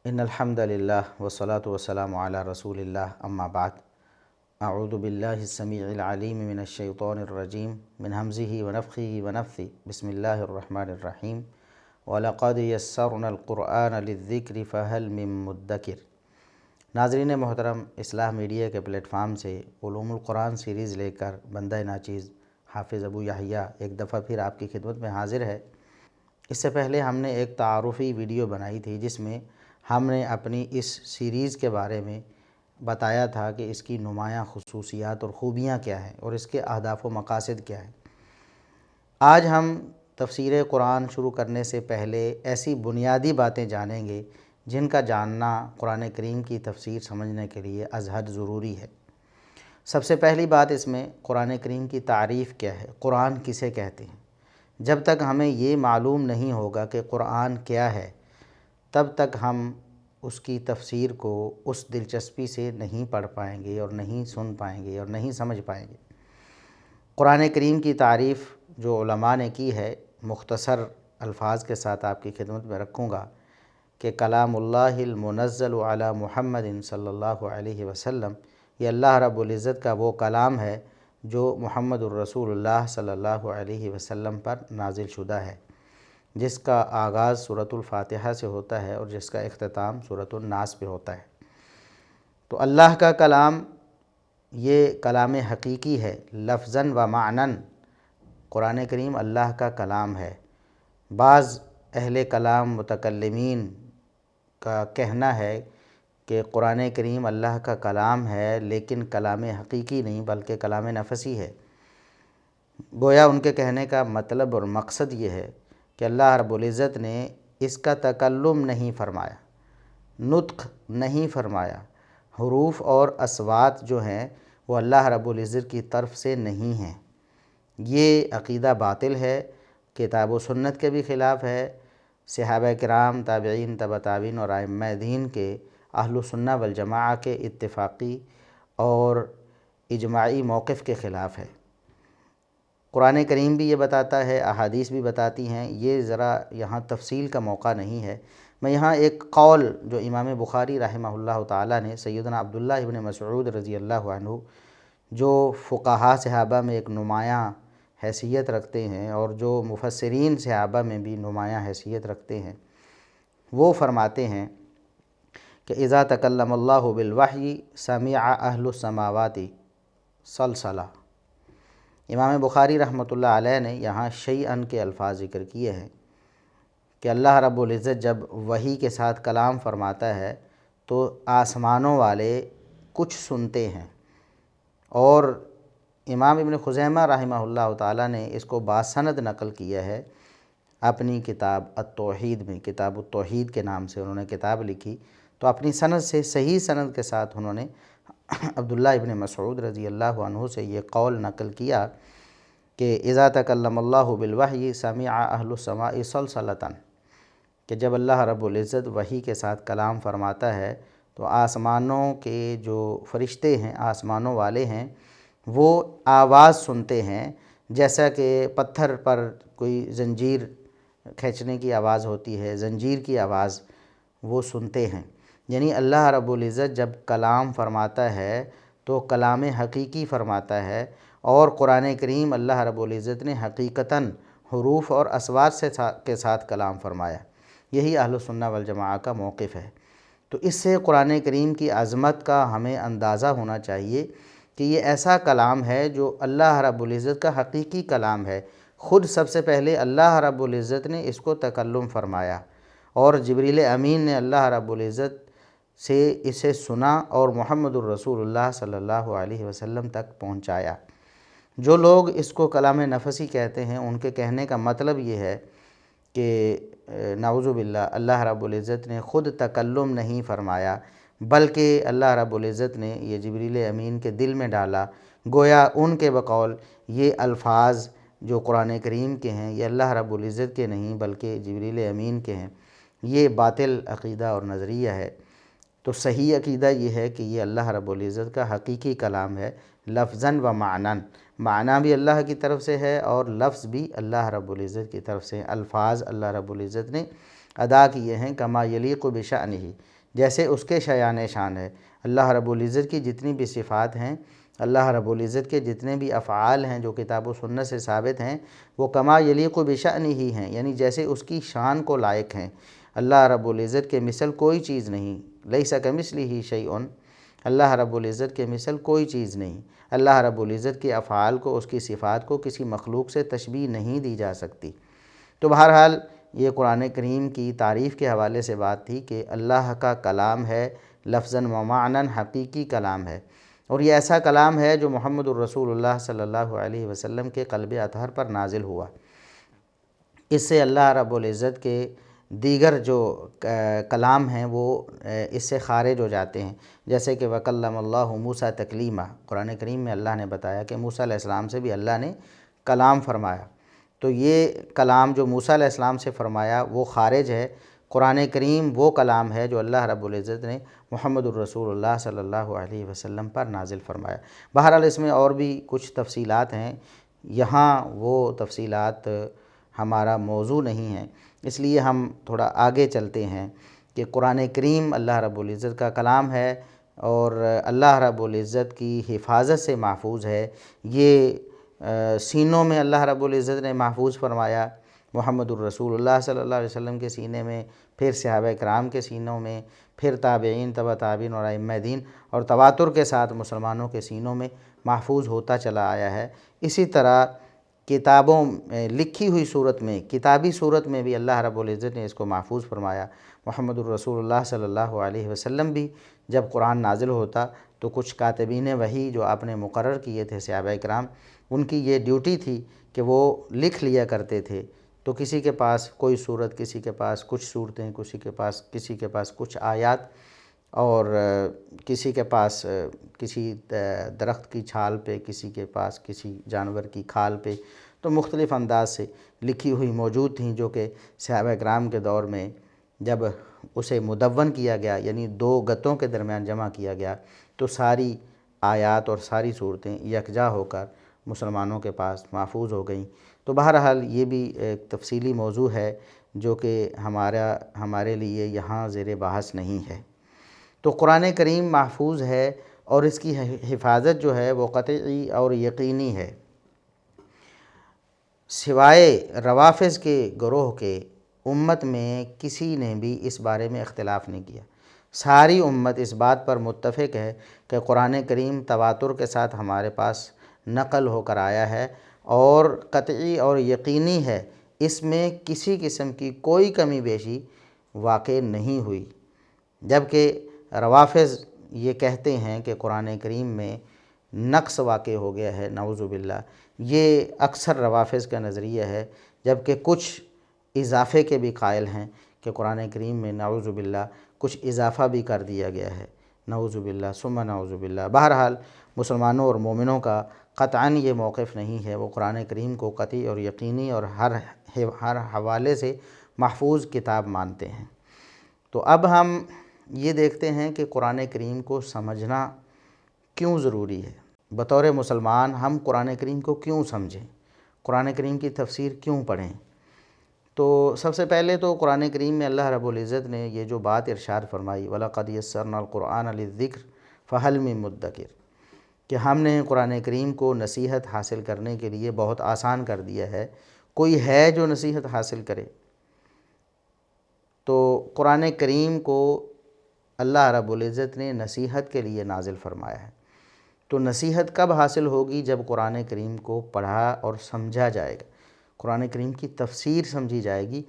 ان الحمد للہ والصلاة والسلام علی رسول اللہ اما بعد اعوذ باللہ السمیع العلیم من الشیطان الرجیم من ہمزہ ونفخہ ونفثہ بسم اللہ الرحمن الرحیم وَلَقَدْ يَسَّرْنَا الْقُرْآنَ لِلذِّكْرِ فَهَلْ مِن مُدَّكِرٍ۔ ناظرین محترم، اصلاح میڈیا کے پلیٹ فارم سے علوم القرآن سیریز لے کر بندہ ناچیز حافظ ابو یحییٰ ایک دفعہ پھر آپ کی خدمت میں حاضر ہے۔ اس سے پہلے ہم نے ایک تعارفی ویڈیو بنائی تھی جس میں ہم نے اپنی اس سیریز کے بارے میں بتایا تھا کہ اس کی نمایاں خصوصیات اور خوبیاں کیا ہیں اور اس کے اہداف و مقاصد کیا ہیں۔ آج ہم تفسیر قرآن شروع کرنے سے پہلے ایسی بنیادی باتیں جانیں گے جن کا جاننا قرآن کریم کی تفسیر سمجھنے کے لیے از حد ضروری ہے۔ سب سے پہلی بات اس میں قرآن کریم کی تعریف کیا ہے، قرآن کسے کہتے ہیں۔ جب تک ہمیں یہ معلوم نہیں ہوگا کہ قرآن کیا ہے تب تک ہم اس کی تفسیر کو اس دلچسپی سے نہیں پڑھ پائیں گے اور نہیں سن پائیں گے اور نہیں سمجھ پائیں گے۔ قرآن کریم کی تعریف جو علماء نے کی ہے مختصر الفاظ کے ساتھ آپ کی خدمت میں رکھوں گا کہ کلام اللہ المنزل علی محمد صلی اللہ علیہ وسلم، یہ اللہ رب العزت کا وہ کلام ہے جو محمد الرسول اللہ صلی اللہ علیہ وسلم پر نازل شدہ ہے، جس کا آغاز سورۃ الفاتحہ سے ہوتا ہے اور جس کا اختتام سورۃ الناس پہ ہوتا ہے۔ تو اللہ کا کلام یہ کلام حقیقی ہے، لفظاً و معناً قرآن کریم اللہ کا کلام ہے۔ بعض اہل کلام متکلمین کا کہنا ہے کہ قرآن کریم اللہ کا کلام ہے لیکن کلام حقیقی نہیں بلکہ کلام نفسی ہے۔ گویا ان کے کہنے کا مطلب اور مقصد یہ ہے کہ اللہ رب العزت نے اس کا تکلم نہیں فرمایا، نطق نہیں فرمایا، حروف اور اصوات جو ہیں وہ اللہ رب العزت کی طرف سے نہیں ہیں۔ یہ عقیدہ باطل ہے، کتاب و سنت کے بھی خلاف ہے، صحابہ کرام، تابعین، تبع تابعین اور ائمہ دین کے اہل سنہ والجماعہ کے اتفاقی اور اجماعی موقف کے خلاف ہے۔ قرآن کریم بھی یہ بتاتا ہے، احادیث بھی بتاتی ہیں، یہ ذرا یہاں تفصیل کا موقع نہیں ہے۔ میں یہاں ایک قول جو امام بخاری رحمہ اللہ تعالیٰ نے سیدنا عبداللہ ابن مسعود رضی اللہ عنہ جو فقہاء صحابہ میں ایک نمایاں حیثیت رکھتے ہیں اور جو مفسرین صحابہ میں بھی نمایاں حیثیت رکھتے ہیں، وہ فرماتے ہیں کہ اذا تکلم اللہ بالوحی سمع اہل السماوات سلسلہ۔ امام بخاری رحمۃ اللہ علیہ نے یہاں شیئن کے الفاظ ذکر کیے ہیں کہ اللہ رب العزت جب وحی کے ساتھ کلام فرماتا ہے تو آسمانوں والے کچھ سنتے ہیں، اور امام ابن خزیمہ رحمہ اللہ تعالیٰ نے اس کو باسند نقل کیا ہے اپنی کتاب التوحید میں، کتاب التوحید کے نام سے انہوں نے کتاب لکھی، تو اپنی سند سے صحیح سند کے ساتھ انہوں نے عبداللہ ابن مسعود رضی اللہ عنہ سے یہ قول نقل کیا کہ اذا تکلم اللہ بالوحی سمع اہل السماء سلسلۃ، کہ جب اللہ رب العزت وحی کے ساتھ کلام فرماتا ہے تو آسمانوں کے جو فرشتے ہیں، آسمانوں والے ہیں، وہ آواز سنتے ہیں جیسا کہ پتھر پر کوئی زنجیر کھینچنے کی آواز ہوتی ہے، زنجیر کی آواز وہ سنتے ہیں۔ یعنی اللہ رب العزت جب کلام فرماتا ہے تو کلام حقیقی فرماتا ہے، اور قرآن کریم اللہ رب العزت نے حقیقتاً حروف اور اصوات کے ساتھ کلام فرمایا۔ یہی اہل سنہ والجماعہ کا موقف ہے۔ تو اس سے قرآن کریم کی عظمت کا ہمیں اندازہ ہونا چاہیے کہ یہ ایسا کلام ہے جو اللہ رب العزت کا حقیقی کلام ہے۔ خود سب سے پہلے اللہ رب العزت نے اس کو تکلم فرمایا، اور جبریل امین نے اللہ رب العزت سے اسے سنا اور محمد الرسول اللہ صلی اللہ علیہ وسلم تک پہنچایا۔ جو لوگ اس کو کلام نفسی کہتے ہیں ان کے کہنے کا مطلب یہ ہے کہ نعوذ باللہ اللہ رب العزت نے خود تکلم نہیں فرمایا بلکہ اللہ رب العزت نے یہ جبریل امین کے دل میں ڈالا، گویا ان کے بقول یہ الفاظ جو قرآن کریم کے ہیں یہ اللہ رب العزت کے نہیں بلکہ جبریل امین کے ہیں۔ یہ باطل عقیدہ اور نظریہ ہے۔ تو صحیح عقیدہ یہ ہے کہ یہ اللہ رب العزت کا حقیقی کلام ہے، لفظاً و معناً، معنی بھی اللہ کی طرف سے ہے اور لفظ بھی اللہ رب العزت کی طرف سے، الفاظ اللہ رب العزت نے ادا کیے ہیں کما یلیق بشأنہ، جیسے اس کے شایان شان ہے۔ اللہ رب العزت کی جتنی بھی صفات ہیں، اللہ رب العزت کے جتنے بھی افعال ہیں جو کتاب و سنت سے ثابت ہیں، وہ کما یلیق بشأنہ ہی ہیں، یعنی جیسے اس کی شان کو لائق ہیں۔ اللہ رب العزت کے مثل کوئی چیز نہیں، لیس کمثلہ شیء، اللہ رب العزت کے مثل کوئی چیز نہیں۔ اللہ رب العزت کے افعال کو، اس کی صفات کو کسی مخلوق سے تشبیہ نہیں دی جا سکتی۔ تو بہرحال یہ قرآن کریم کی تعریف کے حوالے سے بات تھی کہ اللہ کا کلام ہے، لفظاً و معناً حقیقی کلام ہے، اور یہ ایسا کلام ہے جو محمد الرسول اللہ صلی اللہ علیہ وسلم کے قلب اطہر پر نازل ہوا۔ اس سے اللہ رب العزت کے دیگر جو کلام ہیں وہ اس سے خارج ہو جاتے ہیں، جیسے کہ وَكَلَّمَ اللَّهُ مُوسَىٰ تَكْلِيمًا، قرآن کریم میں اللہ نے بتایا کہ موسیٰ علیہ السلام سے بھی اللہ نے کلام فرمایا۔ تو یہ کلام جو موسیٰ علیہ السلام سے فرمایا وہ خارج ہے۔ قرآن کریم وہ کلام ہے جو اللہ رب العزت نے محمد الرسول اللہ صلی اللہ علیہ وسلم پر نازل فرمایا۔ بہرحال اس میں اور بھی کچھ تفصیلات ہیں، یہاں وہ تفصیلات ہمارا موضوع نہیں ہے، اس لیے ہم تھوڑا آگے چلتے ہیں کہ قرآن کریم اللہ رب العزت کا کلام ہے اور اللہ رب العزت کی حفاظت سے محفوظ ہے۔ یہ سینوں میں اللہ رب العزت نے محفوظ فرمایا، محمد الرسول اللہ صلی اللہ علیہ وسلم کے سینے میں، پھر صحابہ کرام کے سینوں میں، پھر تابعین، تبع تابعین اور ائمہ دین، اور تواتر کے ساتھ مسلمانوں کے سینوں میں محفوظ ہوتا چلا آیا ہے۔ اسی طرح کتابوں لکھی ہوئی صورت میں، کتابی صورت میں بھی اللہ رب العزت نے اس کو محفوظ فرمایا۔ محمد الرسول اللہ صلی اللہ علیہ وسلم بھی جب قرآن نازل ہوتا تو کچھ کاتبین وحی جو آپ نے مقرر کیے تھے صحابہ کرام، ان کی یہ ڈیوٹی تھی کہ وہ لکھ لیا کرتے تھے۔ تو کسی کے پاس کوئی صورت، کسی کے پاس کچھ صورتیں، کسی کے پاس کچھ آیات، اور کسی کے پاس کسی درخت کی چھال پہ، کسی کے پاس کسی جانور کی کھال پہ، تو مختلف انداز سے لکھی ہوئی موجود تھیں، جو کہ صحابہ کرام کے دور میں جب اسے مدون کیا گیا، یعنی دو گتوں کے درمیان جمع کیا گیا، تو ساری آیات اور ساری صورتیں یکجا ہو کر مسلمانوں کے پاس محفوظ ہو گئیں۔ تو بہرحال یہ بھی ایک تفصیلی موضوع ہے جو کہ ہمارے لیے یہاں زیر بحث نہیں ہے۔ تو قرآن کریم محفوظ ہے اور اس کی حفاظت جو ہے وہ قطعی اور یقینی ہے۔ سوائے روافض کے گروہ کے امت میں کسی نے بھی اس بارے میں اختلاف نہیں کیا۔ ساری امت اس بات پر متفق ہے کہ قرآن کریم تواتر کے ساتھ ہمارے پاس نقل ہو کر آیا ہے اور قطعی اور یقینی ہے، اس میں کسی قسم کی کوئی کمی بیشی واقع نہیں ہوئی۔ جبکہ روافض یہ کہتے ہیں کہ قرآن کریم میں نقص واقع ہو گیا ہے، نعوذ باللہ، یہ اکثر روافض کا نظریہ ہے، جبکہ کچھ اضافے کے بھی قائل ہیں کہ قرآن کریم میں نعوذ باللہ کچھ اضافہ بھی کر دیا گیا ہے، نعوذ باللہ ثم نعوذ باللہ۔ بہرحال مسلمانوں اور مومنوں کا قطعاً یہ موقف نہیں ہے، وہ قرآن کریم کو قطعی اور یقینی اور ہر حوالے سے محفوظ کتاب مانتے ہیں۔ تو اب ہم یہ دیکھتے ہیں کہ قرآن کریم کو سمجھنا کیوں ضروری ہے۔ بطور مسلمان ہم قرآن کریم کو کیوں سمجھیں، قرآن کریم کی تفسیر کیوں پڑھیں؟ تو سب سے پہلے تو قرآن کریم میں اللہ رب العزت نے یہ جو بات ارشاد فرمائی وَلَقَدْ يَسَّرْنَا الْقُرْآنَ لِلذِّكْرِ فَهَلْ مِن مُدَّكِرٍ، کہ ہم نے قرآن کریم کو نصیحت حاصل کرنے کے لیے بہت آسان کر دیا ہے، کوئی ہے جو نصیحت حاصل کرے؟ تو قرآن کریم کو اللہ رب العزت نے نصیحت کے لیے نازل فرمایا ہے۔ تو نصیحت کب حاصل ہوگی؟ جب قرآن کریم کو پڑھا اور سمجھا جائے گا، قرآن کریم کی تفسیر سمجھی جائے گی،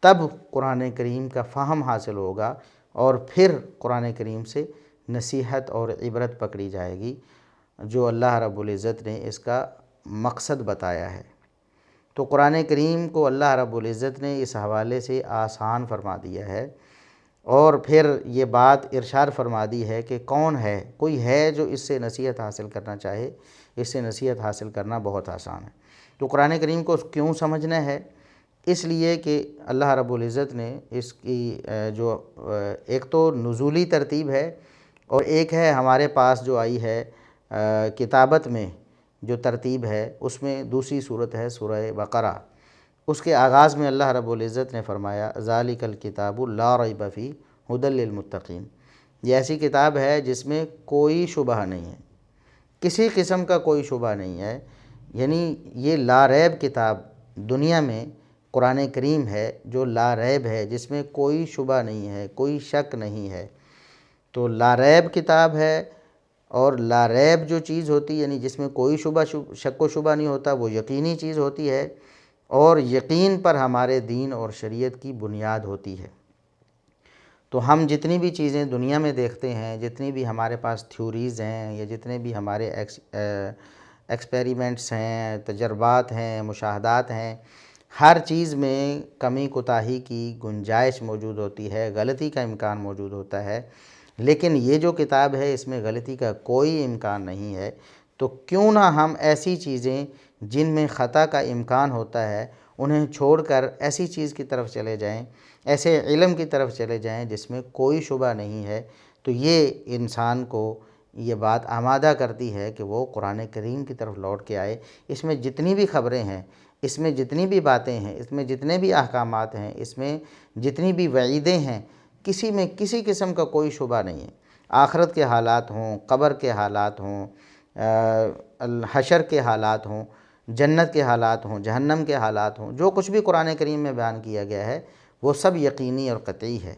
تب قرآن کریم کا فہم حاصل ہوگا، اور پھر قرآن کریم سے نصیحت اور عبرت پکڑی جائے گی جو اللہ رب العزت نے اس کا مقصد بتایا ہے۔ تو قرآن کریم کو اللہ رب العزت نے اس حوالے سے آسان فرما دیا ہے، اور پھر یہ بات ارشاد فرما دی ہے کہ کون ہے، کوئی ہے جو اس سے نصیحت حاصل کرنا چاہے، اس سے نصیحت حاصل کرنا بہت آسان ہے۔ تو قرآن کریم کو کیوں سمجھنا ہے؟ اس لیے کہ اللہ رب العزت نے اس کی جو ایک تو نزولی ترتیب ہے، اور ایک ہے ہمارے پاس جو آئی ہے کتابت میں جو ترتیب ہے، اس میں دوسری صورت ہے سورہ بقرہ۔ اس کے آغاز میں اللہ رب العزت نے فرمایا ذَلِكَ الْكِتَابُ لَا رَيْبَ فِيهِ ھدی للمتقین۔ یہ ایسی کتاب ہے جس میں کوئی شبہ نہیں ہے، کسی قسم کا کوئی شبہ نہیں ہے، یعنی یہ لا ریب کتاب دنیا میں قرآن کریم ہے جو لا ریب ہے، جس میں کوئی شبہ نہیں ہے، کوئی شک نہیں ہے۔ تو لا ریب کتاب ہے، اور لا ریب جو چیز ہوتی ہے یعنی جس میں کوئی شک و شبہ نہیں ہوتا، وہ یقینی چیز ہوتی ہے، اور یقین پر ہمارے دین اور شریعت کی بنیاد ہوتی ہے۔ تو ہم جتنی بھی چیزیں دنیا میں دیکھتے ہیں، جتنی بھی ہمارے پاس تھیوریز ہیں، یا جتنے بھی ہمارے ایکسپیریمنٹس ہیں، تجربات ہیں، مشاہدات ہیں، ہر چیز میں کمی کوتاہی کی گنجائش موجود ہوتی ہے، غلطی کا امکان موجود ہوتا ہے، لیکن یہ جو کتاب ہے اس میں غلطی کا کوئی امکان نہیں ہے۔ تو کیوں نہ ہم ایسی چیزیں جن میں خطا کا امکان ہوتا ہے انہیں چھوڑ کر ایسی چیز کی طرف چلے جائیں، ایسے علم کی طرف چلے جائیں جس میں کوئی شبہ نہیں ہے۔ تو یہ انسان کو یہ بات آمادہ کرتی ہے کہ وہ قرآن کریم کی طرف لوٹ کے آئے۔ اس میں جتنی بھی خبریں ہیں، اس میں جتنی بھی باتیں ہیں، اس میں جتنے بھی احکامات ہیں، اس میں جتنی بھی وعیدیں ہیں، کسی میں کسی قسم کا کوئی شبہ نہیں ہے۔ آخرت کے حالات ہوں، قبر کے حالات ہوں، حشر کے حالات ہوں، جنت کے حالات ہوں، جہنم کے حالات ہوں، جو کچھ بھی قرآن کریم میں بیان کیا گیا ہے وہ سب یقینی اور قطعی ہے۔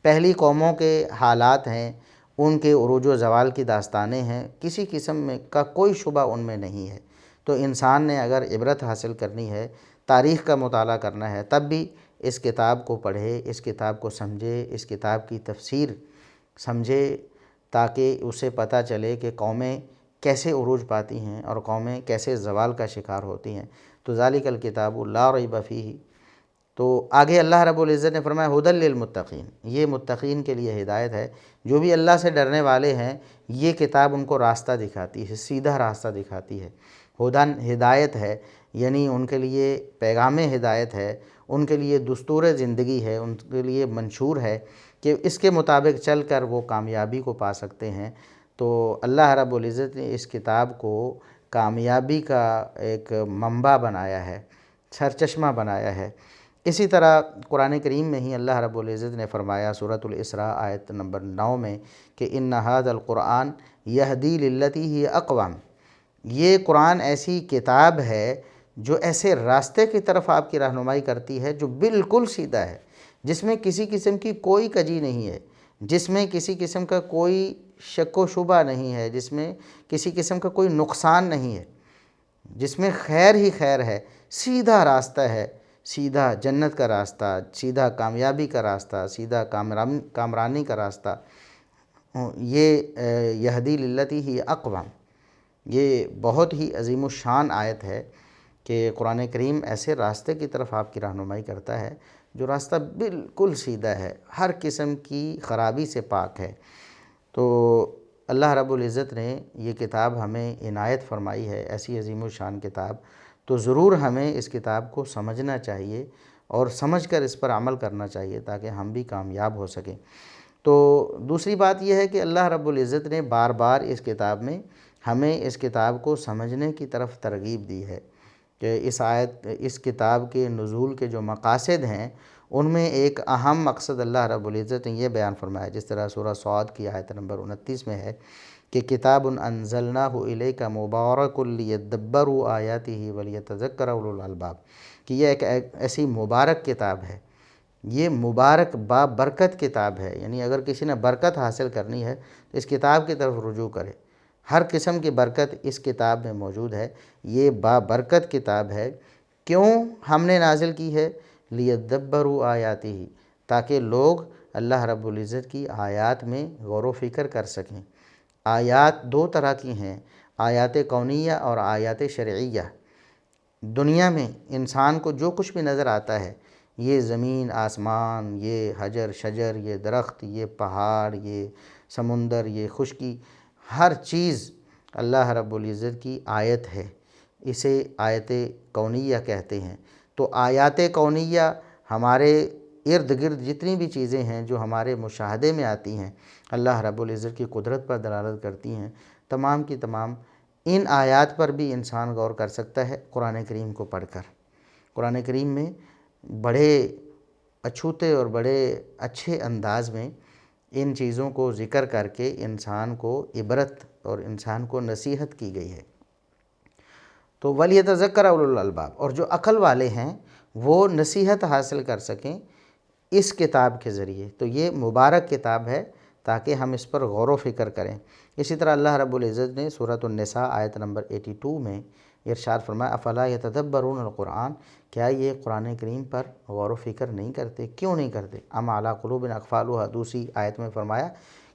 پہلی قوموں کے حالات ہیں، ان کے عروج و زوال کی داستانیں ہیں، کسی قسم میں کا کوئی شبہ ان میں نہیں ہے۔ تو انسان نے اگر عبرت حاصل کرنی ہے، تاریخ کا مطالعہ کرنا ہے، تب بھی اس کتاب کو پڑھے، اس کتاب کو سمجھے، اس کتاب کی تفسیر سمجھے، تاکہ اسے پتہ چلے کہ قومیں کیسے عروج پاتی ہیں اور قومیں کیسے زوال کا شکار ہوتی ہیں۔ تو ذالک الکتاب لا ریب فیہ۔ تو آگے اللہ رب العزت نے فرمایا ھدی للمتقین، یہ متقین کے لیے ہدایت ہے، جو بھی اللہ سے ڈرنے والے ہیں یہ کتاب ان کو راستہ دکھاتی ہے، سیدھا راستہ دکھاتی ہے۔ ھدی ہدایت ہے، یعنی ان کے لیے پیغام ہدایت ہے، ان کے لیے دستور زندگی ہے، ان کے لیے منشور ہے کہ اس کے مطابق چل کر وہ کامیابی کو پا سکتے ہیں۔ تو اللہ رب العزت نے اس کتاب کو کامیابی کا ایک منبع بنایا ہے، سرچشمہ بنایا ہے۔ اسی طرح قرآن کریم میں ہی اللہ رب العزت نے فرمایا سورۃ الاسراء آیت نمبر 9 میں کہ ان ھذا القرآن یہدی للتی ہی اقوم۔ یہ قرآن ایسی کتاب ہے جو ایسے راستے کی طرف آپ کی رہنمائی کرتی ہے جو بالکل سیدھا ہے، جس میں کسی قسم کی کوئی کجی نہیں ہے، جس میں کسی قسم کا کوئی شک و شبہ نہیں ہے، جس میں کسی قسم کا کوئی نقصان نہیں ہے، جس میں خیر ہی خیر ہے، سیدھا راستہ ہے، سیدھا جنت کا راستہ، سیدھا کامیابی کا راستہ، سیدھا کامرانی کا راستہ۔ یہ یہدی للتی ہی اقوم، یہ بہت ہی عظیم الشان آیت ہے کہ قرآن کریم ایسے راستے کی طرف آپ کی رہنمائی کرتا ہے جو راستہ بالکل سیدھا ہے، ہر قسم کی خرابی سے پاک ہے۔ تو اللہ رب العزت نے یہ کتاب ہمیں عنایت فرمائی ہے، ایسی عظیم الشان کتاب، تو ضرور ہمیں اس کتاب کو سمجھنا چاہیے اور سمجھ کر اس پر عمل کرنا چاہیے تاکہ ہم بھی کامیاب ہو سکیں۔ تو دوسری بات یہ ہے کہ اللہ رب العزت نے بار بار اس کتاب میں ہمیں اس کتاب کو سمجھنے کی طرف ترغیب دی ہے کہ اس کتاب کے نزول کے جو مقاصد ہیں ان میں ایک اہم مقصد اللہ رب العزت نے یہ بیان فرمایا، جس طرح سورہ صاد کی آیت نمبر 29 میں ہے کہ کتاب انزلناہ الیک مبارک لیدبروا آیاتہ ولیتذکر اولو الالباب، کہ یہ ایک ایسی مبارک کتاب ہے، یہ مبارک بابرکت کتاب ہے، یعنی اگر کسی نے برکت حاصل کرنی ہے تو اس کتاب کی طرف رجوع کرے، ہر قسم کی برکت اس کتاب میں موجود ہے۔ یہ بابرکت کتاب ہے، کیوں ہم نے نازل کی ہے؟ لیدبروا آیاتہ، تاکہ لوگ اللہ رب العزت کی آیات میں غور و فکر کر سکیں۔ آیات دو طرح کی ہیں، آیات کونیہ اور آیات شرعیہ۔ دنیا میں انسان کو جو کچھ بھی نظر آتا ہے، یہ زمین آسمان، یہ حجر شجر، یہ درخت، یہ پہاڑ، یہ سمندر، یہ خشکی، ہر چیز اللہ رب العزت کی آیت ہے، اسے آیت کونیہ کہتے ہیں۔ تو آیات کونیہ ہمارے ارد گرد جتنی بھی چیزیں ہیں جو ہمارے مشاہدے میں آتی ہیں، اللہ رب العزت کی قدرت پر دلالت کرتی ہیں، تمام کی تمام ان آیات پر بھی انسان غور کر سکتا ہے قرآن کریم کو پڑھ کر۔ قرآن کریم میں بڑے اچھوتے اور بڑے اچھے انداز میں ان چیزوں کو ذکر کر کے انسان کو عبرت اور انسان کو نصیحت کی گئی ہے۔ تو وَلْيَتَذَكَّرَ أُولُو الْأَلْبَابِ، اور جو عقل والے ہیں وہ نصیحت حاصل کر سکیں اس کتاب کے ذریعے۔ تو یہ مبارک کتاب ہے تاکہ ہم اس پر غور و فکر کریں۔ اسی طرح اللہ رب العزت نے سورۃ النساء آیت نمبر 82 میں ارشاد فرمایا افلا یتدبرون القرآن، کیا یہ قرآن کریم پر غور و فکر نہیں کرتے؟ کیوں نہیں کرتے؟ ام علی قلوب اقفالها، دوسری آیت میں فرمایا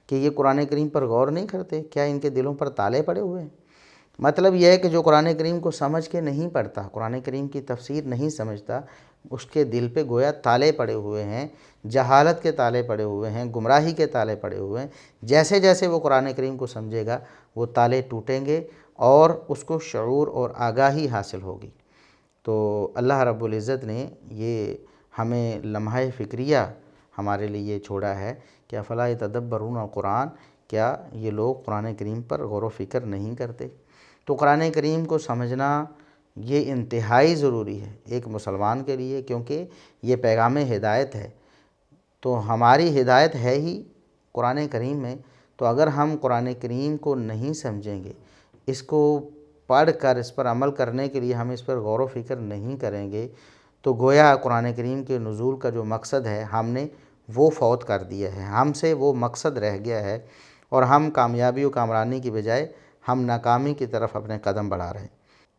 کہ یہ قرآن کریم پر غور نہیں کرتے، کیا ان کے دلوں پر تالے پڑے ہوئے ہیں؟ مطلب یہ ہے کہ جو قرآن کریم کو سمجھ کے نہیں پڑھتا، قرآن کریم کی تفسیر نہیں سمجھتا، اس کے دل پہ گویا تالے پڑے ہوئے ہیں، جہالت کے تالے پڑے ہوئے ہیں، گمراہی کے تالے پڑے ہوئے ہیں۔ جیسے جیسے وہ قرآن کریم کو سمجھے گا وہ تالے ٹوٹیں گے اور اس کو شعور اور آگاہی حاصل ہوگی۔ تو اللہ رب العزت نے یہ ہمیں لمحہ فکریہ ہمارے لیے چھوڑا ہے کہ افلا یتدبرون القرآن، کیا یہ لوگ قرآن کریم پر غور و فکر نہیں کرتے؟ تو قرآن کریم کو سمجھنا یہ انتہائی ضروری ہے ایک مسلمان کے لیے، کیونکہ یہ پیغام ہدایت ہے۔ تو ہماری ہدایت ہے ہی قرآن کریم میں، تو اگر ہم قرآن کریم کو نہیں سمجھیں گے، اس کو پڑھ کر اس پر عمل کرنے کے لیے ہم اس پر غور و فکر نہیں کریں گے، تو گویا قرآن کریم کے نزول کا جو مقصد ہے ہم نے وہ فوت کر دیا ہے، ہم سے وہ مقصد رہ گیا ہے، اور ہم کامیابی و کامرانی کی بجائے ہم ناکامی کی طرف اپنے قدم بڑھا رہے ہیں۔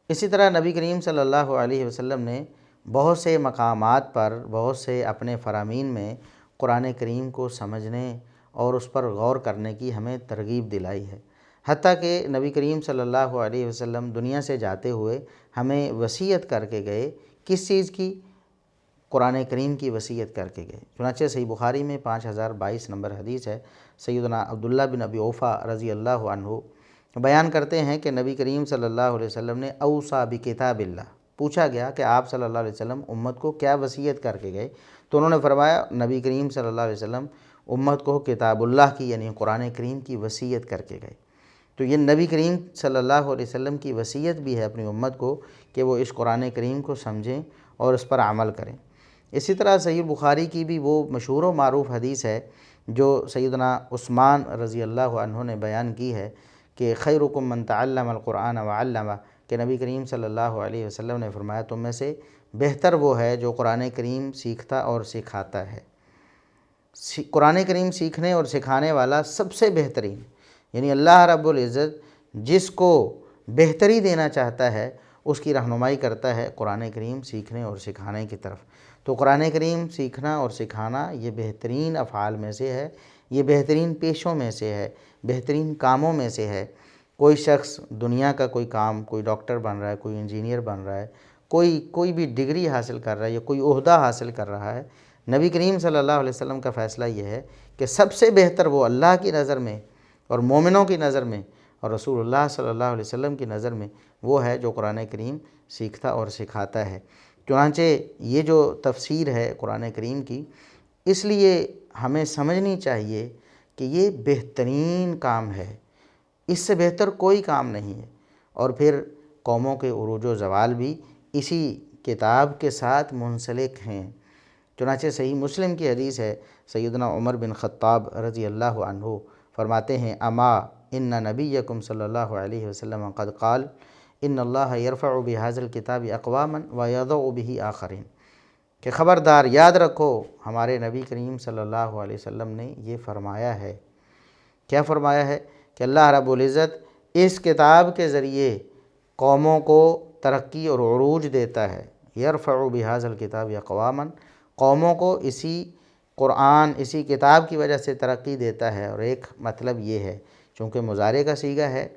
اسی طرح نبی کریم صلی اللہ علیہ وسلم نے بہت سے مقامات پر، بہت سے اپنے فرامین میں قرآن کریم کو سمجھنے اور اس پر غور کرنے کی ہمیں ترغیب دلائی ہے۔ حتیٰ کہ نبی کریم صلی اللہ علیہ وسلم دنیا سے جاتے ہوئے ہمیں وصیت کر کے گئے، کس چیز کی؟ قرآن کریم کی وصیت کر کے گئے۔ چنانچہ صحیح بخاری میں 5022 نمبر حدیث ہے، سیدنا عبداللہ بن ابی اوفا رضی اللہ عنہ بیان کرتے ہیں کہ نبی کریم صلی اللہ علیہ وسلم نے اوصی بکتاب اللہ، پوچھا گیا کہ آپ صلی اللہ علیہ وسلم امت کو کیا وصیت کر کے گئے؟ تو انہوں نے فرمایا نبی کریم صلی اللہ علیہ وسلم امت کو کتاب اللہ کی یعنی قرآن کریم کی وصیت کر کے گئے۔ تو یہ نبی کریم صلی اللہ علیہ وسلم کی وصیت بھی ہے اپنی امت کو کہ وہ اس قرآن کریم کو سمجھیں اور اس پر عمل کریں۔ اسی طرح صحیح بخاری کی بھی وہ مشہور و معروف حدیث ہے جو سیدنا عثمان رضی اللہ عنہ نے بیان کی ہے کہ خیرکم من تعلم القرآن وعلمہ، کہ نبی کریم صلی اللہ علیہ وسلم نے فرمایا تم میں سے بہتر وہ ہے جو قرآن کریم سیکھتا اور سکھاتا ہے۔ قرآن کریم سیکھنے اور سکھانے والا سب سے بہترین، یعنی اللہ رب العزت جس کو بہتری دینا چاہتا ہے اس کی رہنمائی کرتا ہے قرآن کریم سیکھنے اور سکھانے کی طرف۔ تو قرآن کریم سیکھنا اور سکھانا یہ بہترین افعال میں سے ہے، یہ بہترین پیشوں میں سے ہے، بہترین کاموں میں سے ہے۔ کوئی شخص دنیا کا کوئی کام، کوئی ڈاکٹر بن رہا ہے، کوئی انجینئر بن رہا ہے، کوئی بھی ڈگری حاصل کر رہا ہے یا کوئی عہدہ حاصل کر رہا ہے، نبی کریم صلی اللہ علیہ وسلم کا فیصلہ یہ ہے کہ سب سے بہتر وہ اللہ کی نظر میں اور مومنوں کی نظر میں اور رسول اللہ صلی اللہ علیہ وسلم کی نظر میں وہ ہے جو قرآن کریم سیکھتا اور سکھاتا ہے۔ چنانچہ یہ جو تفسیر ہے قرآن کریم کی، اس لیے ہمیں سمجھنی چاہیے کہ یہ بہترین کام ہے، اس سے بہتر کوئی کام نہیں ہے۔ اور پھر قوموں کے عروج و زوال بھی اسی کتاب کے ساتھ منسلک ہیں۔ چنانچہ صحیح مسلم کی حدیث ہے، سیدنا عمر بن خطاب رضی اللہ عنہ فرماتے ہیں اما ان نبیکم صلی اللہ علیہ وسلم قد قال ان اللہ یرفع بہذا الکتاب اقواما ویضع بہ آخرین، کہ خبردار یاد رکھو ہمارے نبی کریم صلی اللہ علیہ وسلم نے یہ فرمایا ہے۔ کیا فرمایا ہے؟ کہ اللہ رب العزت اس کتاب کے ذریعے قوموں کو ترقی اور عروج دیتا ہے۔ یرفع بہذا الکتاب اقواما، قوموں کو اسی قرآن اسی کتاب کی وجہ سے ترقی دیتا ہے۔ اور ایک مطلب یہ ہے چونکہ مضارع کا صیغہ ہے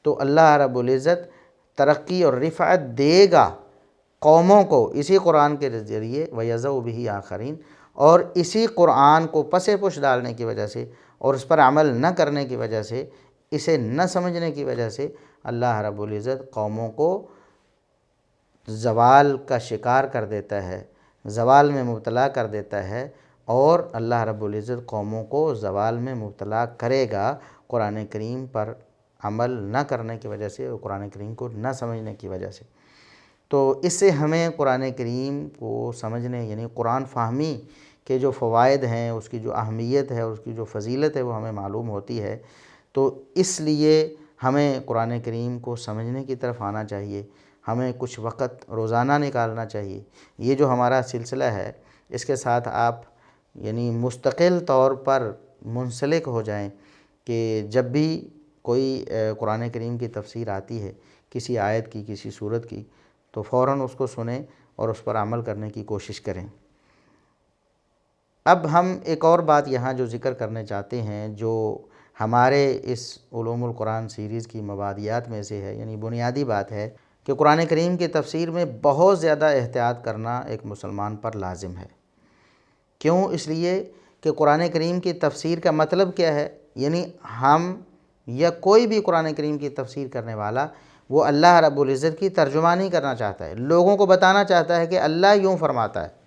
تو اللہ رب العزت ترقی اور رفعت دے گا قوموں کو اسی قرآن کے ذریعے ویضع بہ آخرین، اور اسی قرآن کو پس پش ڈالنے کی وجہ سے اور اس پر عمل نہ کرنے کی وجہ سے، اسے نہ سمجھنے کی وجہ سے اللہ رب العزت قوموں کو زوال کا شکار کر دیتا ہے، زوال میں مبتلا کر دیتا ہے، اور اللہ رب العزت قوموں کو زوال میں مبتلا کرے گا قرآن کریم پر عمل نہ کرنے کی وجہ سے اور قرآن کریم کو نہ سمجھنے کی وجہ سے۔ تو اس سے ہمیں قرآن کریم کو سمجھنے یعنی قرآن فہمی کے جو فوائد ہیں، اس کی جو اہمیت ہے، اس کی جو فضیلت ہے وہ ہمیں معلوم ہوتی ہے۔ تو اس لیے ہمیں قرآن کریم کو سمجھنے کی طرف آنا چاہیے، ہمیں کچھ وقت روزانہ نکالنا چاہیے۔ یہ جو ہمارا سلسلہ ہے اس کے ساتھ آپ یعنی مستقل طور پر منسلک ہو جائیں کہ جب بھی کوئی قرآن کریم کی تفسیر آتی ہے، کسی آیت کی، کسی سورت کی، تو فوراً اس کو سنیں اور اس پر عمل کرنے کی کوشش کریں۔ اب ہم ایک اور بات یہاں جو ذکر کرنے چاہتے ہیں، جو ہمارے اس علوم القرآن سیریز کی مبادیات میں سے ہے، یعنی بنیادی بات ہے کہ قرآن کریم کی تفسیر میں بہت زیادہ احتیاط کرنا ایک مسلمان پر لازم ہے۔ کیوں؟ اس لیے کہ قرآن کریم کی تفسیر کا مطلب کیا ہے؟ یعنی ہم یا کوئی بھی قرآن کریم کی تفسیر کرنے والا وہ اللہ رب العزت کی ترجمانی کرنا چاہتا ہے، لوگوں کو بتانا چاہتا ہے کہ اللہ یوں فرماتا ہے۔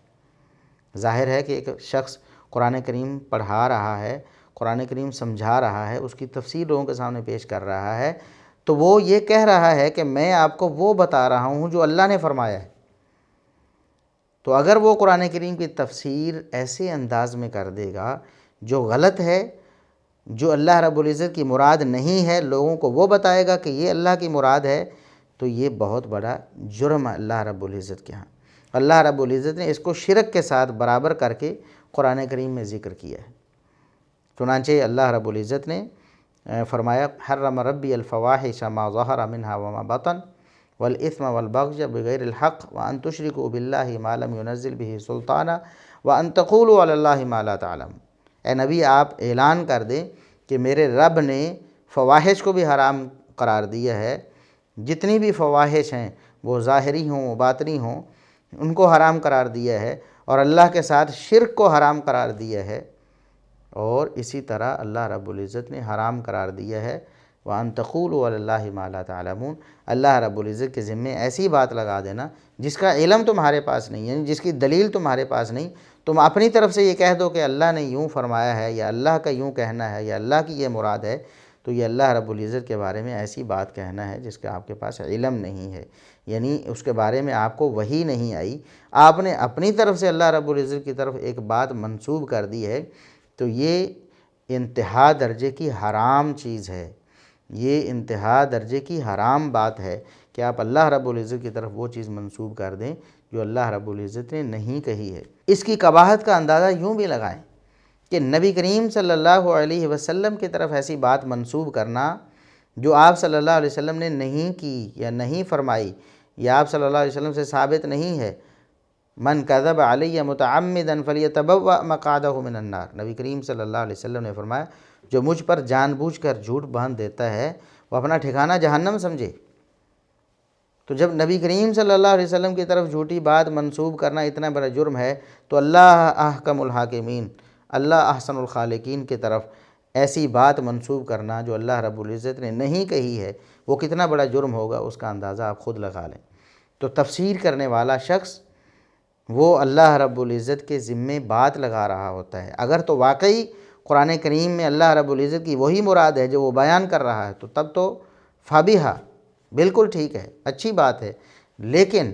ظاہر ہے کہ ایک شخص قرآن کریم پڑھا رہا ہے، قرآن کریم سمجھا رہا ہے، اس کی تفسیر لوگوں کے سامنے پیش کر رہا ہے، تو وہ یہ کہہ رہا ہے کہ میں آپ کو وہ بتا رہا ہوں جو اللہ نے فرمایا ہے۔ تو اگر وہ قرآن کریم کی تفسیر ایسے انداز میں کر دے گا جو غلط ہے، جو اللہ رب العزت کی مراد نہیں ہے، لوگوں کو وہ بتائے گا کہ یہ اللہ کی مراد ہے، تو یہ بہت بڑا جرم ہے اللہ رب العزت کے ہاں۔ اللہ رب العزت نے اس کو شرک کے ساتھ برابر کر کے قرآن کریم میں ذکر کیا ہے۔ چنانچہ اللہ رب العزت نے فرمایا حرم ربی الفواحش ما ظہر منها وما بطن والاثم والبغي بغیر الحق وان تشركوا بالله ما لم ينزل به سلطانا وان تقولوا علی اللہ ما لا تعلمون۔ اے نبی آپ اعلان کر دیں کہ میرے رب نے فواحش کو بھی حرام قرار دیا ہے، جتنی بھی فواحش ہیں وہ ظاہری ہوں باطنی ہوں، ان کو حرام قرار دیا ہے، اور اللہ کے ساتھ شرک کو حرام قرار دیا ہے، اور اسی طرح اللہ رب العزت نے حرام قرار دیا ہے وَأَن تَقُولُوا عَلَى اللَّهِ مَا لَا تَعْلَمُونَ، اللہ رب العزت کے ذمے ایسی بات لگا دینا جس کا علم تمہارے پاس نہیں ہے، یعنی جس کی دلیل تمہارے پاس نہیں، تم اپنی طرف سے یہ کہہ دو کہ اللہ نے یوں فرمایا ہے یا اللہ کا یوں کہنا ہے یا اللہ کی یہ مراد ہے، تو یہ اللہ رب العزت کے بارے میں ایسی بات کہنا ہے جس کا آپ کے پاس علم نہیں ہے، یعنی اس کے بارے میں آپ کو وحی نہیں آئی، آپ نے اپنی طرف سے اللہ رب العزت کی طرف ایک بات منسوب کر دی ہے، تو یہ انتہا درجے کی حرام چیز ہے، یہ انتہا درجے کی حرام بات ہے کہ آپ اللہ رب العزت کی طرف وہ چیز منسوب کر دیں جو اللہ رب العزت نے نہیں کہی ہے۔ اس کی قباحت کا اندازہ یوں بھی لگائیں کہ نبی کریم صلی اللہ علیہ وسلم کی طرف ایسی بات منسوب کرنا جو آپ صلی اللہ علیہ وسلم نے نہیں کی یا نہیں فرمائی یا آپ صلی اللہ علیہ وسلم سے ثابت نہیں ہے، من کذب علی متعمدا فلیتبوأ مقعدہ من النار، نبی کریم صلی اللہ علیہ وسلم نے فرمایا جو مجھ پر جان بوجھ کر جھوٹ باندھ دیتا ہے وہ اپنا ٹھکانہ جہنم سمجھے۔ تو جب نبی کریم صلی اللہ علیہ وسلم کی طرف جھوٹی بات منسوب کرنا اتنا بڑا جرم ہے، تو اللہ احکم الحاکمین، اللہ احسن الخالقین کی طرف ایسی بات منسوب کرنا جو اللہ رب العزت نے نہیں کہی ہے وہ کتنا بڑا جرم ہوگا، اس کا اندازہ آپ خود لگا لیں۔ تو تفسیر کرنے والا شخص وہ اللہ رب العزت کے ذمے بات لگا رہا ہوتا ہے، اگر تو واقعی قرآن کریم میں اللہ رب العزت کی وہی مراد ہے جو وہ بیان کر رہا ہے تو تب تو فابیہا، بالکل ٹھیک ہے، اچھی بات ہے، لیکن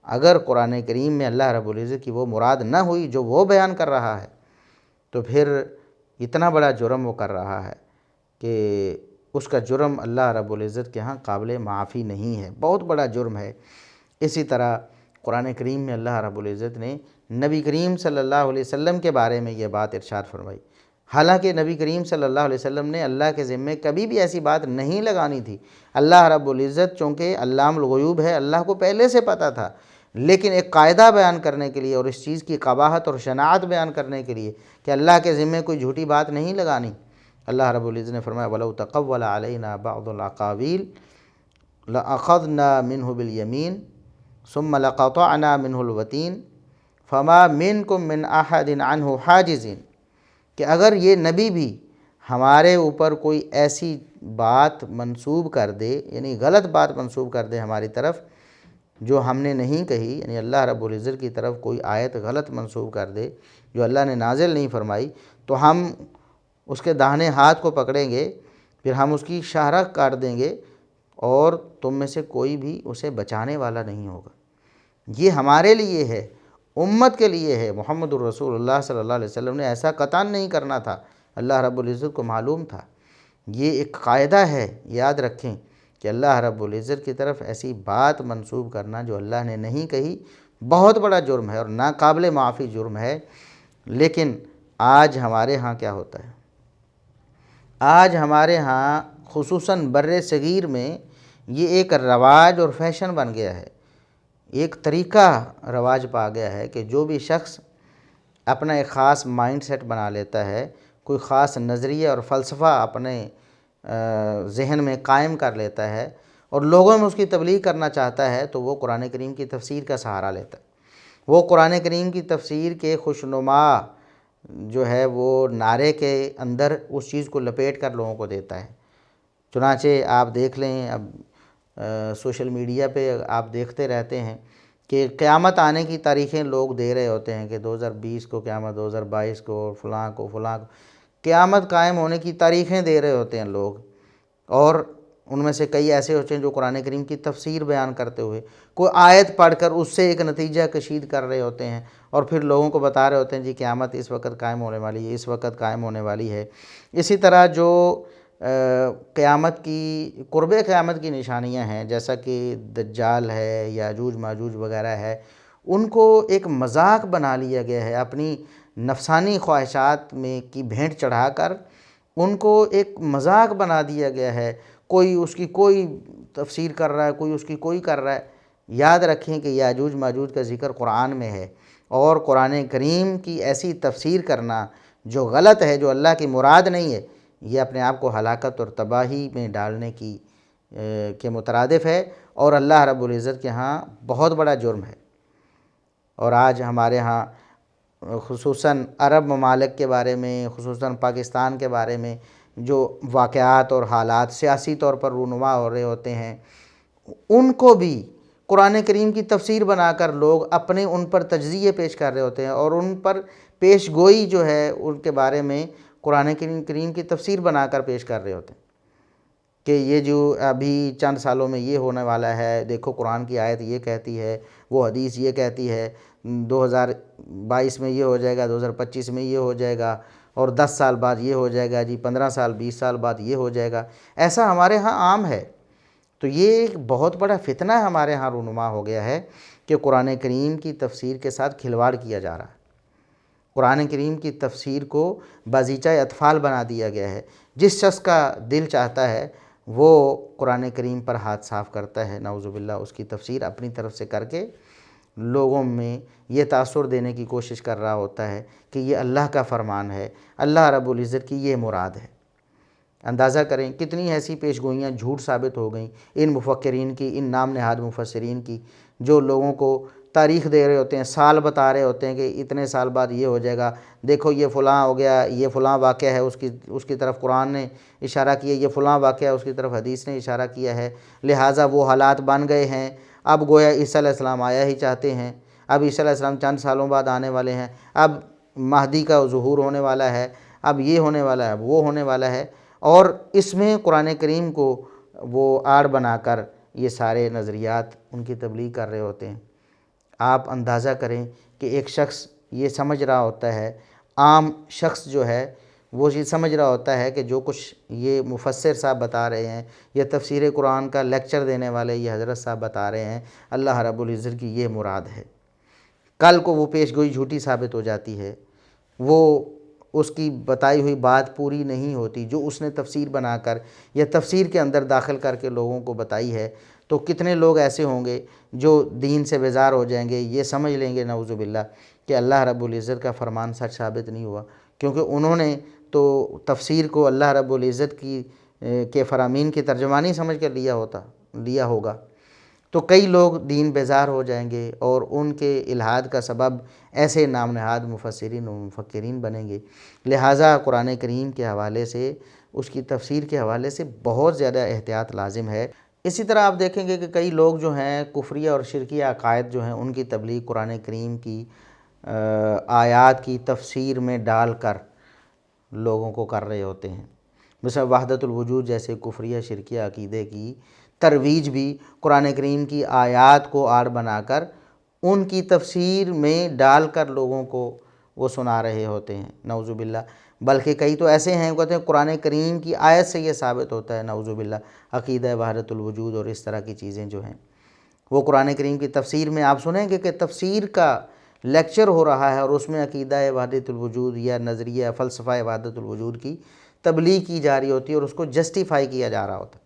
اگر قرآن کریم میں اللہ رب العزت کی وہ مراد نہ ہوئی جو وہ بیان کر رہا ہے تو پھر اتنا بڑا جرم وہ کر رہا ہے کہ اس کا جرم اللہ رب العزت کے ہاں قابل معافی نہیں ہے، بہت بڑا جرم ہے۔ اسی طرح قرآن کریم میں اللہ رب العزت نے نبی کریم صلی اللہ علیہ وسلم کے بارے میں یہ بات ارشاد فرمائی، حالانکہ نبی کریم صلی اللہ علیہ وسلم نے اللہ کے ذمے کبھی بھی ایسی بات نہیں لگانی تھی۔ اللہ رب العزت چونکہ علام الغیوب ہے، اللہ کو پہلے سے پتہ تھا، لیکن ایک قاعدہ بیان کرنے کے لیے اور اس چیز کی قباحت اور شناعت بیان کرنے کے لیے کہ اللہ کے ذمے کوئی جھوٹی بات نہیں لگانی، اللہ رب العزت نے فرمایا وَلَوْ تَقَوَّلَ عَلَيْنَا بَعْضُ الْأَقَاوِيلِ لَأَخَذْنَا مِنْهُ بِالْيَمِينِ ثُمَّ لَقَطَعْنَا مِنْهُ الْوَتِينَ فَمَا مِنْكُمْ مِنْ أَحَدٍ عَنْهُ حَاجِزِينَ، کہ اگر یہ نبی بھی ہمارے اوپر کوئی ایسی بات منسوب کر دے، یعنی غلط بات منسوب کر دے ہماری طرف جو ہم نے نہیں کہی، یعنی اللہ رب العزت کی طرف کوئی آیت غلط منسوب کر دے جو اللہ نے نازل نہیں فرمائی، تو ہم اس کے داہنے ہاتھ کو پکڑیں گے، پھر ہم اس کی شاہراہ کاٹ دیں گے اور تم میں سے کوئی بھی اسے بچانے والا نہیں ہوگا۔ یہ ہمارے لیے ہے امت کے لیے ہے، محمد الرسول اللہ صلی اللہ علیہ وسلم نے ایسا قطعاً نہیں کرنا تھا، اللہ رب العزت کو معلوم تھا۔ یہ ایک قاعدہ ہے، یاد رکھیں کہ اللہ رب العزت کی طرف ایسی بات منسوب کرنا جو اللہ نے نہیں کہی بہت بڑا جرم ہے اور ناقابل معافی جرم ہے۔ لیکن آج ہمارے ہاں کیا ہوتا ہے؟ آج ہمارے ہاں خصوصاً بر صغیر میں یہ ایک رواج اور فیشن بن گیا ہے، ایک طریقہ رواج پا گیا ہے کہ جو بھی شخص اپنا ایک خاص مائنڈ سیٹ بنا لیتا ہے، کوئی خاص نظریہ اور فلسفہ اپنے ذہن میں قائم کر لیتا ہے اور لوگوں میں اس کی تبلیغ کرنا چاہتا ہے، تو وہ قرآن کریم کی تفسیر کا سہارا لیتا ہے۔ وہ قرآن کریم کی تفسیر کے خوشنما جو ہے وہ نعرے کے اندر اس چیز کو لپیٹ کر لوگوں کو دیتا ہے۔ چنانچہ آپ دیکھ لیں، اب سوشل میڈیا پہ آپ دیکھتے رہتے ہیں کہ قیامت آنے کی تاریخیں لوگ دے رہے ہوتے ہیں کہ 2020 کو قیامت، 2022 کو، فلاں کو قیامت قائم ہونے کی تاریخیں دے رہے ہوتے ہیں لوگ، اور ان میں سے کئی ایسے ہوتے ہیں جو قرآن کریم کی تفسیر بیان کرتے ہوئے کوئی آیت پڑھ کر اس سے ایک نتیجہ کشید کر رہے ہوتے ہیں اور پھر لوگوں کو بتا رہے ہوتے ہیں جی قیامت اس وقت قائم ہونے والی ہے، اس وقت قائم ہونے والی ہے۔ اسی طرح جو قیامت کی قرب قیامت کی نشانیاں ہیں، جیسا کہ دجال ہے، یاجوج ماجوج وغیرہ ہے، ان کو ایک مذاق بنا لیا گیا ہے، اپنی نفسانی خواہشات میں کی بھینٹ چڑھا کر ان کو ایک مذاق بنا دیا گیا ہے۔ کوئی اس کی کوئی تفسیر کر رہا ہے، کوئی اس کی کوئی کر رہا ہے۔ یاد رکھیں کہ یاجوج ماجوج کا ذکر قرآن میں ہے، اور قرآن کریم کی ایسی تفسیر کرنا جو غلط ہے، جو اللہ کی مراد نہیں ہے، یہ اپنے آپ کو ہلاکت اور تباہی میں ڈالنے کی کے مترادف ہے اور اللہ رب العزت کے ہاں بہت بڑا جرم ہے۔ اور آج ہمارے ہاں خصوصاً عرب ممالک کے بارے میں، خصوصاً پاکستان کے بارے میں جو واقعات اور حالات سیاسی طور پر رونما ہو رہے ہوتے ہیں، ان کو بھی قرآن کریم کی تفسیر بنا کر لوگ اپنے ان پر تجزیے پیش کر رہے ہوتے ہیں اور ان پر پیش گوئی جو ہے ان کے بارے میں قرآن کریم کی تفسیر بنا کر پیش کر رہے ہوتے ہیں کہ یہ جو ابھی چند سالوں میں یہ ہونے والا ہے، دیکھو قرآن کی آیت یہ کہتی ہے، وہ حدیث یہ کہتی ہے، 2022 میں یہ ہو جائے گا، 2025 میں یہ ہو جائے گا، اور 10 سال بعد یہ ہو جائے گا، جی 15 سال 20 سال بعد یہ ہو جائے گا۔ ایسا ہمارے ہاں عام ہے۔ تو یہ ایک بہت بڑا فتنہ ہمارے ہاں رونما ہو گیا ہے کہ قرآن کریم کی تفسیر کے ساتھ کھلواڑ کیا جا رہا ہے۔ قرآن کریم کی تفسیر کو بازیچہ اطفال بنا دیا گیا ہے۔ جس شخص کا دل چاہتا ہے وہ قرآن کریم پر ہاتھ صاف کرتا ہے، نعوذ باللہ، اس کی تفسیر اپنی طرف سے کر کے لوگوں میں یہ تاثر دینے کی کوشش کر رہا ہوتا ہے کہ یہ اللہ کا فرمان ہے، اللہ رب العزت کی یہ مراد ہے۔ اندازہ کریں کتنی ایسی پیش گوئیاں جھوٹ ثابت ہو گئیں ان مفکرین کی، ان نام نہاد مفسرین کی، جو لوگوں کو تاریخ دے رہے ہوتے ہیں، سال بتا رہے ہوتے ہیں کہ اتنے سال بعد یہ ہو جائے گا، دیکھو یہ فلاں ہو گیا، یہ فلاں واقعہ ہے، اس کی طرف قرآن نے اشارہ کیا، یہ فلاں واقعہ ہے، اس کی طرف حدیث نے اشارہ کیا ہے، لہٰذا وہ حالات بن گئے ہیں، اب گویا عیسیٰ علیہ السلام آیا ہی چاہتے ہیں، اب عیسیٰ علیہ السلام چند سالوں بعد آنے والے ہیں، اب مہدی کا ظہور ہونے والا ہے، اب یہ ہونے والا ہے، اب وہ ہونے والا ہے، اور اس میں قرآن کریم کو وہ آڑ بنا کر یہ سارے نظریات ان کی تبلیغ کر رہے ہوتے ہیں۔ آپ اندازہ کریں کہ ایک شخص یہ سمجھ رہا ہوتا ہے، عام شخص جو ہے وہ یہ سمجھ رہا ہوتا ہے کہ جو کچھ یہ مفسر صاحب بتا رہے ہیں، یہ تفسیر قرآن کا لیکچر دینے والے یہ حضرت صاحب بتا رہے ہیں، اللہ رب العزت کی یہ مراد ہے۔ کل کو وہ پیش گوئی جھوٹی ثابت ہو جاتی ہے، وہ اس کی بتائی ہوئی بات پوری نہیں ہوتی جو اس نے تفسیر بنا کر یا تفسیر کے اندر داخل کر کے لوگوں کو بتائی ہے، تو کتنے لوگ ایسے ہوں گے جو دین سے بیزار ہو جائیں گے، یہ سمجھ لیں گے نعوذ باللہ کہ اللہ رب العزت کا فرمان سچ ثابت نہیں ہوا، کیونکہ انہوں نے تو تفسیر کو اللہ رب العزت کی کے فرامین کی ترجمانی سمجھ کر لیا ہوگا۔ تو کئی لوگ دین بیزار ہو جائیں گے اور ان کے الحاد کا سبب ایسے نام نہاد مفسرین و مفکرین بنیں گے۔ لہٰذا قرآن کریم کے حوالے سے، اس کی تفسیر کے حوالے سے بہت زیادہ احتیاط لازم ہے۔ اسی طرح آپ دیکھیں گے کہ کئی لوگ جو ہیں کفریہ اور شرکیہ عقائد جو ہیں ان کی تبلیغ قرآن کریم کی آیات کی تفسیر میں ڈال کر لوگوں کو کر رہے ہوتے ہیں۔ مثلا وحدت الوجود جیسے کفریہ شرکیہ عقیدے کی ترویج بھی قرآن کریم کی آیات کو آڑ بنا کر ان کی تفسیر میں ڈال کر لوگوں کو وہ سنا رہے ہوتے ہیں، نعوذ باللہ۔ بلکہ کئی تو ایسے ہیں، وہ کہتے ہیں قرآن کریم کی آیت سے یہ ثابت ہوتا ہے، نعوذ باللہ، عقیدہ وحدت الوجود اور اس طرح کی چیزیں جو ہیں، وہ قرآن کریم کی تفسیر میں آپ سنیں گے کہ تفسیر کا لیکچر ہو رہا ہے اور اس میں عقیدہ وحدت الوجود یا نظریہ فلسفہ وحدت الوجود کی تبلیغ کی جا رہی ہوتی ہے اور اس کو جسٹیفائی کیا جا رہا ہوتا ہے۔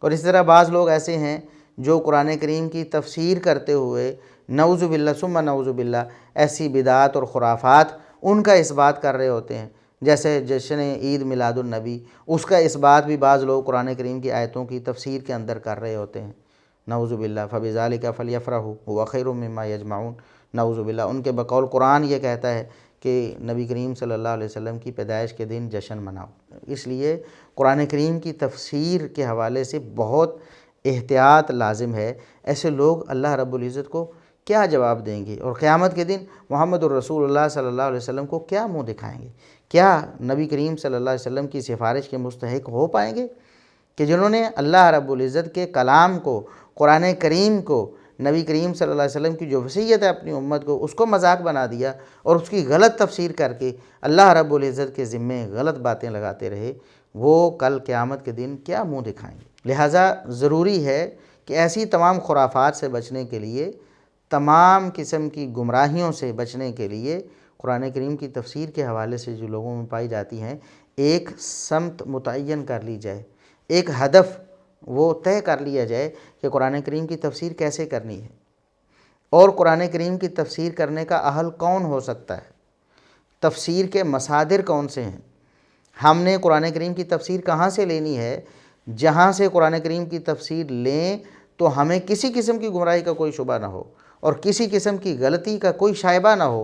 اور اس طرح بعض لوگ ایسے ہیں جو قرآن کریم کی تفسیر کرتے ہوئے نعوذ باللہ ثم نعوذ باللہ ایسی بدعات اور خرافات ان کا اثبات کر رہے ہوتے ہیں، جیسے جشن عید میلاد النبی، اس کا اثبات بھی بعض لوگ قرآن کریم کی آیتوں کی تفسیر کے اندر کر رہے ہوتے ہیں، نعوذ باللہ۔ فَبِذَالِكَ فَلْيَفْرَحُوا هُوَ خَيْرٌ مِّمَّا يَجْمَعُونَ، نعوذ باللہ۔ ان کے بقول قرآن یہ کہتا ہے کہ نبی کریم صلی اللہ علیہ وسلم کی پیدائش کے دن جشن مناؤ۔ اس لیے قرآن کریم کی تفسیر کے حوالے سے بہت احتیاط لازم ہے۔ ایسے لوگ اللہ رب العزت کو کیا جواب دیں گے، اور قیامت کے دن محمد الرسول اللہ صلی اللہ علیہ وسلم کو کیا منہ دکھائیں گے؟ کیا نبی کریم صلی اللہ علیہ وسلم کی سفارش کے مستحق ہو پائیں گے کہ جنہوں نے اللہ رب العزت کے کلام کو، قرآن کریم کو، نبی کریم صلی اللہ علیہ وسلم کی جو وصیت ہے اپنی امت کو، اس کو مذاق بنا دیا اور اس کی غلط تفسیر کر کے اللہ رب العزت کے ذمے غلط باتیں لگاتے رہے، وہ کل قیامت کے دن کیا منہ دکھائیں گے؟ لہٰذا ضروری ہے کہ ایسی تمام خرافات سے بچنے کے لیے، تمام قسم کی گمراہیوں سے بچنے کے لیے قرآن کریم کی تفسیر کے حوالے سے جو لوگوں میں پائی جاتی ہیں، ایک سمت متعین کر لی جائے، ایک ہدف وہ طے کر لیا جائے کہ قرآن کریم کی تفسیر کیسے کرنی ہے، اور قرآن کریم کی تفسیر کرنے کا اہل کون ہو سکتا ہے، تفسیر کے مصادر کون سے ہیں، ہم نے قرآن کریم کی تفسیر کہاں سے لینی ہے۔ جہاں سے قرآن کریم کی تفسیر لیں تو ہمیں کسی قسم کی گمراہی کا کوئی شبہ نہ ہو اور کسی قسم کی غلطی کا کوئی شائبہ نہ ہو،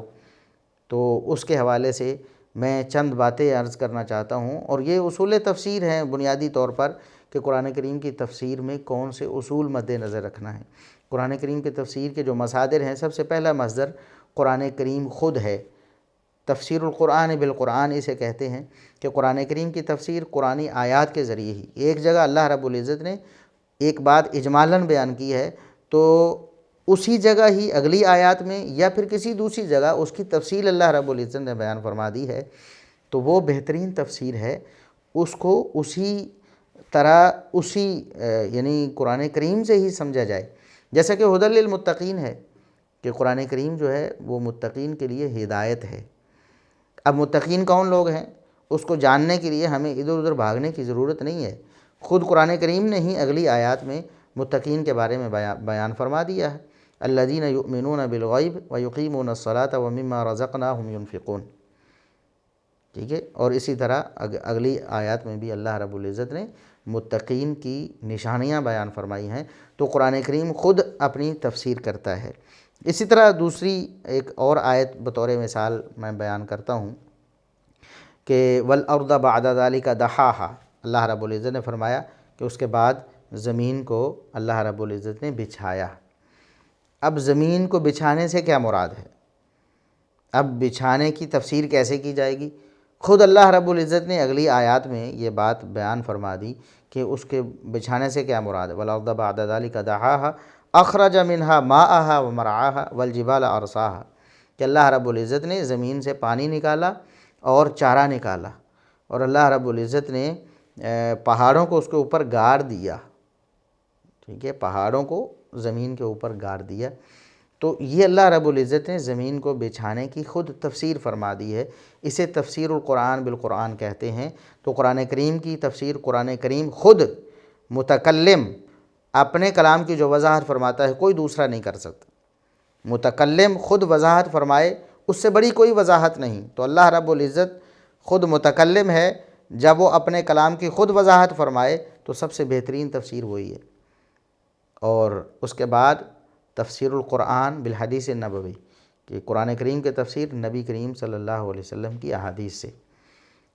تو اس کے حوالے سے میں چند باتیں عرض کرنا چاہتا ہوں، اور یہ اصول تفسیر ہیں بنیادی طور پر کہ قرآن کریم کی تفسیر میں کون سے اصول مد نظر رکھنا ہے۔ قرآن کریم کی تفسیر کے جو مصادر ہیں، سب سے پہلا مصدر قرآن کریم خود ہے۔ تفسیر القرآن بالقرآن اسے کہتے ہیں کہ قرآن کریم کی تفسیر قرآنی آیات کے ذریعے ہی، ایک جگہ اللہ رب العزت نے ایک بات اجمالاً بیان کی ہے تو اسی جگہ ہی اگلی آیات میں یا پھر کسی دوسری جگہ اس کی تفصیل اللہ رب العزت نے بیان فرما دی ہے، تو وہ بہترین تفسیر ہے۔ اس کو اسی طرح یعنی قرآن کریم سے ہی سمجھا جائے، جیسا کہ ہدی للمتقین ہے کہ قرآن کریم جو ہے وہ متقین کے لیے ہدایت ہے۔ اب متقین کون لوگ ہیں، اس کو جاننے کے لیے ہمیں ادھر ادھر بھاگنے کی ضرورت نہیں ہے، خود قرآن کریم نے ہی اگلی آیات میں متقین کے بارے میں بیان فرما دیا ہے۔ الذین یؤمنون بالغیب ویقیمون الصلاۃ ومما رزقناہم ینفقون، ٹھیک ہے، اور اسی طرح اگلی آیات میں بھی اللہ رب العزت نے متقین کی نشانیاں بیان فرمائی ہیں، تو قرآن کریم خود اپنی تفسیر کرتا ہے۔ اسی طرح دوسری ایک اور آیت بطور مثال میں بیان کرتا ہوں کہ والارض بعد ذلک دحاہا، اللہ رب العزت نے فرمایا کہ اس کے بعد زمین کو اللہ رب العزت نے بچھایا۔ اب زمین کو بچھانے سے کیا مراد ہے؟ اب بچھانے کی تفسیر کیسے کی جائے گی؟ خود اللہ رب العزت نے اگلی آیات میں یہ بات بیان فرما دی کہ اس کے بچھانے سے کیا مراد ہے۔ والارض بعد ذلک دحاہا اخرج منہا ماءہا ومرعاہا والجبال ارساہا، کہ اللہ رب العزت نے زمین سے پانی نکالا اور چارہ نکالا، اور اللہ رب العزت نے پہاڑوں کو اس کے اوپر گاڑ دیا، ٹھیک ہے، پہاڑوں کو زمین کے اوپر گاڑ دیا۔ تو یہ اللہ رب العزت نے زمین کو بچھانے کی خود تفسیر فرما دی ہے، اسے تفسیر القرآن بالقرآن کہتے ہیں۔ تو قرآن کریم کی تفسیر، قرآن کریم خود متکلم اپنے کلام کی جو وضاحت فرماتا ہے کوئی دوسرا نہیں کر سکتا، متکلم خود وضاحت فرمائے اس سے بڑی کوئی وضاحت نہیں، تو اللہ رب العزت خود متکلم ہے، جب وہ اپنے کلام کی خود وضاحت فرمائے تو سب سے بہترین تفسیر وہی ہے۔ اور اس کے بعد تفسیر القرآن بالحدیث النبوی، کہ قرآن کریم کی تفسیر نبی کریم صلی اللہ علیہ وسلم کی احادیث سے۔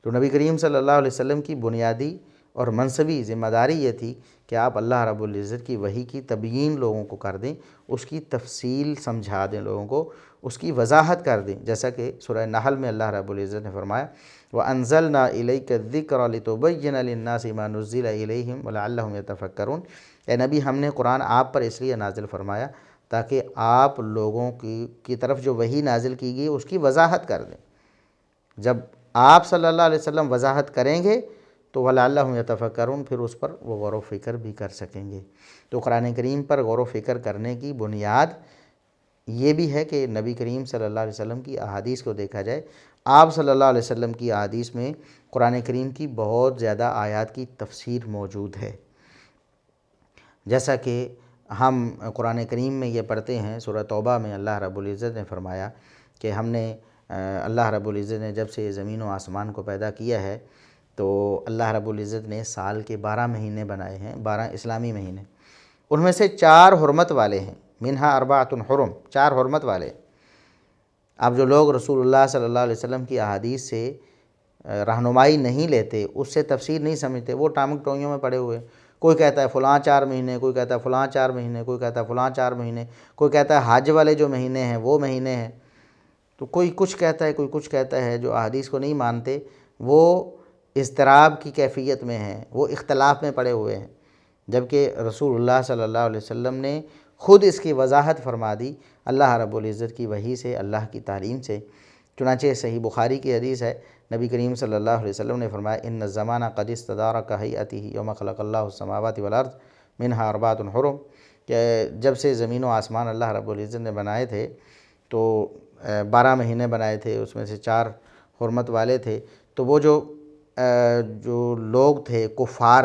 تو نبی کریم صلی اللہ علیہ وسلم کی بنیادی اور منصبی ذمہ داری یہ تھی کہ آپ اللہ رب العزت کی وحی کی تبیین لوگوں کو کر دیں، اس کی تفصیل سمجھا دیں لوگوں کو، اس کی وضاحت کر دیں، جیسا کہ سورہ نحل میں اللہ رب العزت نے فرمایا وَأَنزَلْنَا إِلَيْكَ الذِّكْرَ لِتُبَيِّنَ لِلنَّاسِ مَا نُزِّلَ إِلَيْهِمْ وَلَعَلَّهُمْ يَتَفَكَّرُونَ، اے نبی ہم نے قرآن آپ پر اس لیے نازل فرمایا تاکہ آپ لوگوں کی طرف جو وحی نازل کی گئی اس کی وضاحت کر دیں۔ جب آپ صلی اللہ علیہ وسلم وضاحت کریں گے تو وَلَعَلَّهُمْ يَتَفَكَّرُونَ، پھر اس پر وہ غور و فکر بھی کر سکیں گے۔ تو قرآن کریم پر غور و فکر کرنے کی بنیاد یہ بھی ہے کہ نبی کریم صلی اللہ علیہ وسلم کی احادیث کو دیکھا جائے۔ آپ صلی اللہ علیہ وسلم کی احادیث میں قرآن کریم کی بہت زیادہ آیات کی تفسیر موجود ہے۔ جیسا کہ ہم قرآن کریم میں یہ پڑھتے ہیں، سورہ توبہ میں اللہ رب العزت نے فرمایا کہ ہم نے اللہ رب العزت نے جب سے زمین و آسمان کو پیدا کیا ہے تو اللہ رب العزت نے سال کے 12 مہینے بنائے ہیں، 12 اسلامی مہینے، ان میں سے 4 حرمت والے ہیں، منہا اربعۃ حرم، 4 حرمت والے۔ اب جو لوگ رسول اللہ صلی اللہ علیہ وسلم کی احادیث سے رہنمائی نہیں لیتے، اس سے تفسیر نہیں سمجھتے، وہ ٹامک ٹوئیوں میں پڑے ہوئے، کوئی کہتا ہے فلاں 4 مہینے، کوئی کہتا ہے فلاں 4 مہینے، کوئی کہتا ہے فلاں 4 مہینے، کوئی کہتا ہے حج والے جو مہینے ہیں وہ مہینے ہیں، تو کوئی کچھ کہتا ہے، کوئی کچھ کہتا ہے۔ جو احادیث کو نہیں مانتے وہ اضطراب کی کیفیت میں ہیں، وہ اختلاف میں پڑے ہوئے ہیں، جبکہ رسول اللہ صلی اللہ علیہ وسلم نے خود اس کی وضاحت فرما دی اللہ رب العزت کی وحی سے، اللہ کی تعلیم سے۔ چنانچہ صحیح بخاری کی حدیث ہے، نبی کریم صلی اللہ علیہ وسلم نے فرمایا ان الزمان قد استدار کہیئتہ یوم خلق اللہ السماوات والارض منہا اربعۃ حرم، کہ جب سے زمین و آسمان اللہ رب العزت نے بنائے تھے تو 12 مہینے بنائے تھے، اس میں سے 4 حرمت والے تھے۔ تو وہ جو لوگ تھے کفار،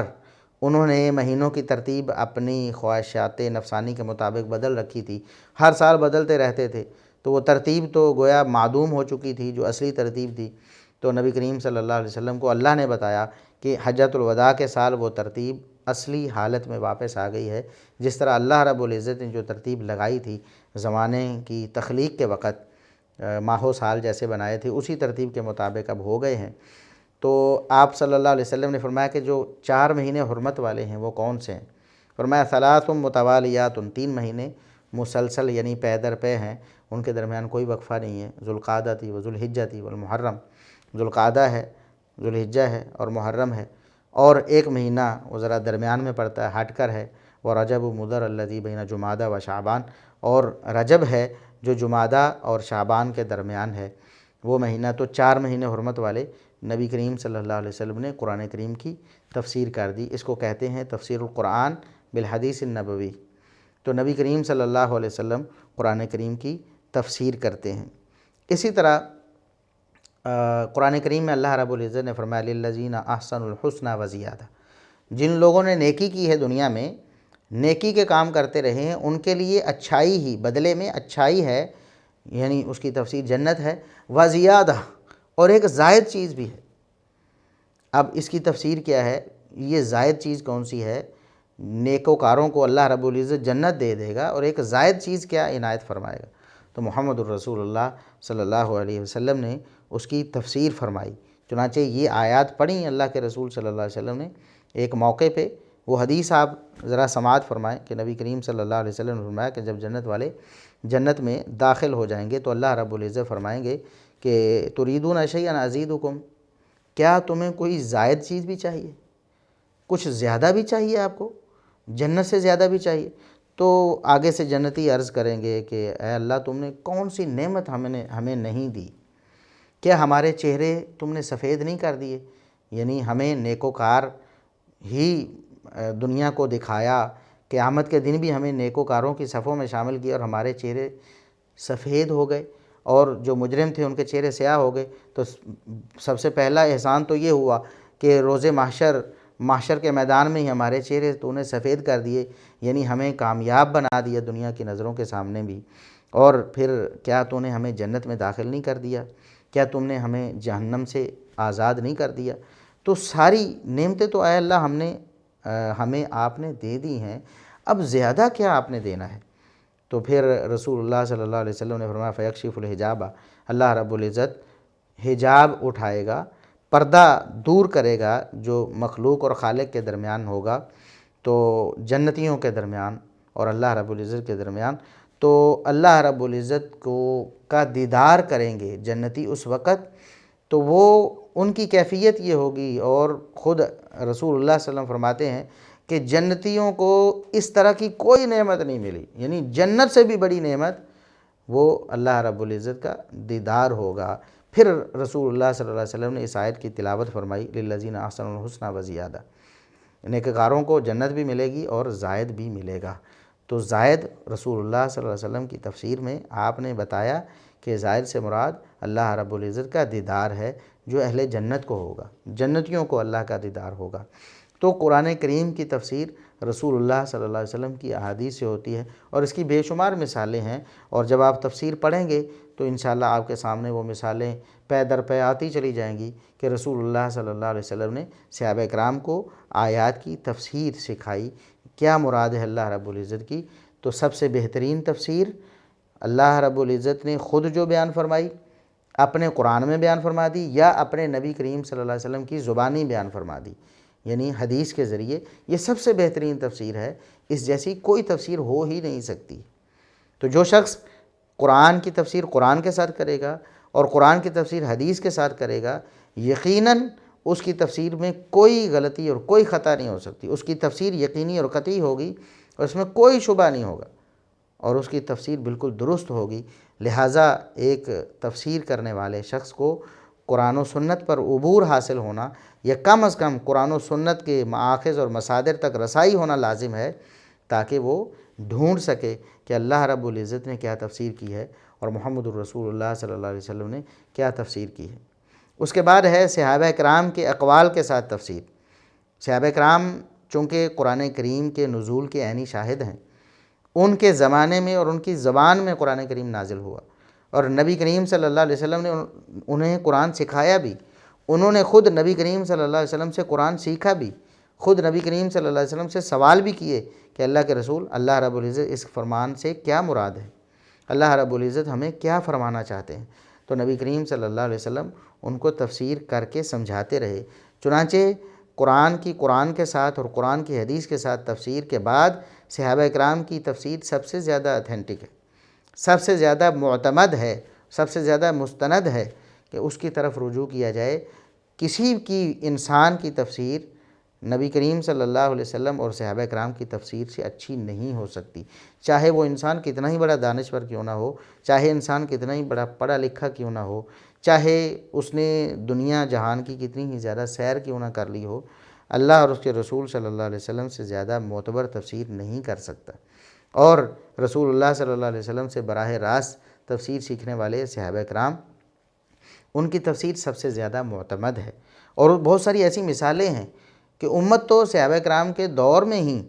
انہوں نے مہینوں کی ترتیب اپنی خواہشات نفسانی کے مطابق بدل رکھی تھی، ہر سال بدلتے رہتے تھے، تو وہ ترتیب تو گویا معدوم ہو چکی تھی جو اصلی ترتیب تھی۔ تو نبی کریم صلی اللہ علیہ وسلم کو اللہ نے بتایا کہ حجۃ الوداع کے سال وہ ترتیب اصلی حالت میں واپس آ گئی ہے، جس طرح اللہ رب العزت نے جو ترتیب لگائی تھی زمانے کی تخلیق کے وقت، ماہ و سال جیسے بنائے تھے، اسی ترتیب کے مطابق اب ہو گئے ہیں۔ تو آپ صلی اللہ علیہ وسلم نے فرمایا کہ جو 4 مہینے حرمت والے ہیں وہ کون سے ہیں؟ فرمایا ثلاث متوالیات، 3 مہینے مسلسل یعنی پے در پے ہیں، ان کے درمیان کوئی وقفہ نہیں ہے، ذوالقعدہ تھی و ذوالحجہ تھی والمحرم، ذوالقعدہ ہے، ذوالحجہ ہے اور محرم ہے، اور ایک مہینہ وہ ذرا درمیان میں پڑتا ہے، ہٹ کر ہے، وہ رجب مضر الذی بین جمادہ و شعبان، اور رجب ہے جو جمادہ اور شعبان کے درمیان ہے وہ مہینہ۔ تو 4 مہینے حرمت والے نبی کریم صلی اللہ علیہ وسلم نے قرآن کریم کی تفسیر کر دی۔ اس کو کہتے ہیں تفسیر القرآن بالحدیث النبوی۔ تو نبی کریم صلی اللہ علیہ وسلم قرآن کریم کی تفسیر کرتے ہیں۔ اسی طرح قرآن کریم میں اللہ رب العزت نے فرمایا للذین احسنوا الحسنی وزیادہ، جن لوگوں نے نیکی کی ہے دنیا میں، نیکی کے کام کرتے رہے ہیں، ان کے لیے اچھائی ہی، بدلے میں اچھائی ہے، یعنی اس کی تفسیر جنت ہے، وزیادہ، اور ایک زائد چیز بھی ہے۔ اب اس کی تفسیر کیا ہے؟ یہ زائد چیز کون سی ہے؟ نیکوکاروں کو اللہ رب العزت جنت دے دے گا، اور ایک زائد چیز کیا عنایت فرمائے گا؟ تو محمد الرسول اللہ صلی اللہ علیہ وسلم نے اس کی تفسیر فرمائی۔ چنانچہ یہ آیات پڑھیں اللہ کے رسول صلی اللہ علیہ وسلم نے ایک موقع پہ، وہ حدیث آپ ذرا سماعت فرمائیں کہ نبی کریم صلی اللہ علیہ وسلم نے فرمایا کہ جب جنت والے جنت میں داخل ہو جائیں گے تو اللہ رب العزت فرمائیں گے کہ تریدون شیئا ازیدکم، کیا تمہیں کوئی زائد چیز بھی چاہیے، کچھ زیادہ بھی چاہیے آپ کو، جنت سے زیادہ بھی چاہیے؟ تو آگے سے جنتی عرض کریں گے کہ اے اللہ تم نے کون سی نعمت ہمیں نہیں دی، کیا ہمارے چہرے تم نے سفید نہیں کر دیے؟ یعنی ہمیں نیکوکار ہی دنیا کو دکھایا، قیامت کے دن بھی ہمیں نیکوکاروں کی صفوں میں شامل کیا اور ہمارے چہرے سفید ہو گئے، اور جو مجرم تھے ان کے چہرے سیاہ ہو گئے۔ تو سب سے پہلا احسان تو یہ ہوا کہ روز محشر کے میدان میں ہی ہمارے چہرے تو نے سفید کر دیے، یعنی ہمیں کامیاب بنا دیا دنیا کی نظروں کے سامنے بھی۔ اور پھر کیا تو نے ہمیں جنت میں داخل نہیں کر دیا؟ کیا تم نے ہمیں جہنم سے آزاد نہیں کر دیا؟ تو ساری نعمتیں تو اے اللہ ہمیں آپ نے دے دی ہیں، اب زیادہ کیا آپ نے دینا ہے؟ تو پھر رسول اللہ صلی اللہ علیہ وسلم نے فرمایا فیکشف الحجاب، اللہ رب العزت حجاب اٹھائے گا، پردہ دور کرے گا جو مخلوق اور خالق کے درمیان ہوگا، تو جنتیوں کے درمیان اور اللہ رب العزت کے درمیان۔ تو اللہ رب العزت کا دیدار کریں گے جنتی اس وقت، تو وہ ان کی کیفیت یہ ہوگی، اور خود رسول اللہ صلی اللہ علیہ وسلم فرماتے ہیں کہ جنتیوں کو اس طرح کی کوئی نعمت نہیں ملی، یعنی جنت سے بھی بڑی نعمت وہ اللہ رب العزت کا دیدار ہوگا۔ پھر رسول اللہ صلی اللہ علیہ وسلم نے اس آیت کی تلاوت فرمائی، للذین احسنوا الحسنی وزیادہ، نیکوکاروں کو جنت بھی ملے گی اور زائد بھی ملے گا۔ تو زائد رسول اللہ صلی اللہ علیہ وسلم کی تفسیر میں آپ نے بتایا کہ زائد سے مراد اللہ رب العزت کا دیدار ہے، جو اہل جنت کو ہوگا، جنتیوں کو اللہ کا دیدار ہوگا۔ تو قرآن کریم کی تفسیر رسول اللہ صلی اللہ علیہ وسلم کی احادیث سے ہوتی ہے، اور اس کی بے شمار مثالیں ہیں، اور جب آپ تفسیر پڑھیں گے تو انشاءاللہ آپ کے سامنے وہ مثالیں پے در پے آتی چلی جائیں گی کہ رسول اللہ صلی اللہ علیہ وسلم نے صحابہ کرام کو آیات کی تفسیر سکھائی، کیا مراد ہے اللہ رب العزت کی۔ تو سب سے بہترین تفسیر اللہ رب العزت نے خود جو بیان فرمائی، اپنے قرآن میں بیان فرما دی، یا اپنے نبی کریم صلی اللہ علیہ وسلم کی زبانی بیان فرما دی، یعنی حدیث کے ذریعے، یہ سب سے بہترین تفسیر ہے، اس جیسی کوئی تفسیر ہو ہی نہیں سکتی۔ تو جو شخص قرآن کی تفسیر قرآن کے ساتھ کرے گا اور قرآن کی تفسیر حدیث کے ساتھ کرے گا، یقیناً اس کی تفسیر میں کوئی غلطی اور کوئی خطا نہیں ہو سکتی، اس کی تفسیر یقینی اور قطعی ہوگی، اور اس میں کوئی شبہ نہیں ہوگا، اور اس کی تفسیر بالکل درست ہوگی۔ لہٰذا ایک تفسیر کرنے والے شخص کو قرآن و سنت پر عبور حاصل ہونا، یا کم از کم قرآن و سنت کے مآخذ اور مصادر تک رسائی ہونا لازم ہے، تاکہ وہ ڈھونڈ سکے کہ اللہ رب العزت نے کیا تفسیر کی ہے اور محمد الرسول اللہ صلی اللہ علیہ وسلم نے کیا تفسیر کی ہے۔ اس کے بعد ہے صحابہ کرام کے اقوال کے ساتھ تفسیر۔ صحابہ کرام چونکہ قرآن کریم کے نزول کے عینی شاہد ہیں، ان کے زمانے میں اور ان کی زبان میں قرآن کریم نازل ہوا، اور نبی کریم صلی اللہ علیہ وسلم نے انہیں قرآن سکھایا بھی، انہوں نے خود نبی کریم صلی اللہ علیہ وسلم سے قرآن سیکھا بھی، خود نبی کریم صلی اللہ علیہ وسلم سے سوال بھی کیے کہ اللہ کے رسول، اللہ رب العزت اس فرمان سے کیا مراد ہے، اللہ رب العزت ہمیں کیا فرمانا چاہتے ہیں۔ تو نبی کریم صلی اللہ علیہ وسلم ان کو تفسیر کر کے سمجھاتے رہے۔ چنانچہ قرآن کے ساتھ اور قرآن کی حدیث کے ساتھ تفسیر کے بعد صحابہ کرام کی تفسیر سب سے زیادہ اتھینٹک ہے، سب سے زیادہ معتمد ہے، سب سے زیادہ مستند ہے کہ اس کی طرف رجوع کیا جائے۔ کسی کی انسان کی تفسیر نبی کریم صلی اللہ علیہ وسلم اور صحابہ کرام کی تفسیر سے اچھی نہیں ہو سکتی، چاہے وہ انسان کتنا ہی بڑا دانشور کیوں نہ ہو، چاہے انسان کتنا ہی بڑا پڑھا لکھا کیوں نہ ہو، چاہے اس نے دنیا جہان کی کتنی ہی زیادہ سیر کیوں نہ کر لی ہو، اللہ اور اس کے رسول صلی اللہ علیہ وسلم سے زیادہ معتبر تفسیر نہیں کر سکتا۔ اور رسول اللہ صلی اللہ علیہ وسلم سے براہ راست تفسیر سیکھنے والے صحابہ کرام، ان کی تفسیر سب سے زیادہ معتمد ہے۔ اور بہت ساری ایسی مثالیں ہیں کہ امت تو صحابہ کرام کے دور میں ہی،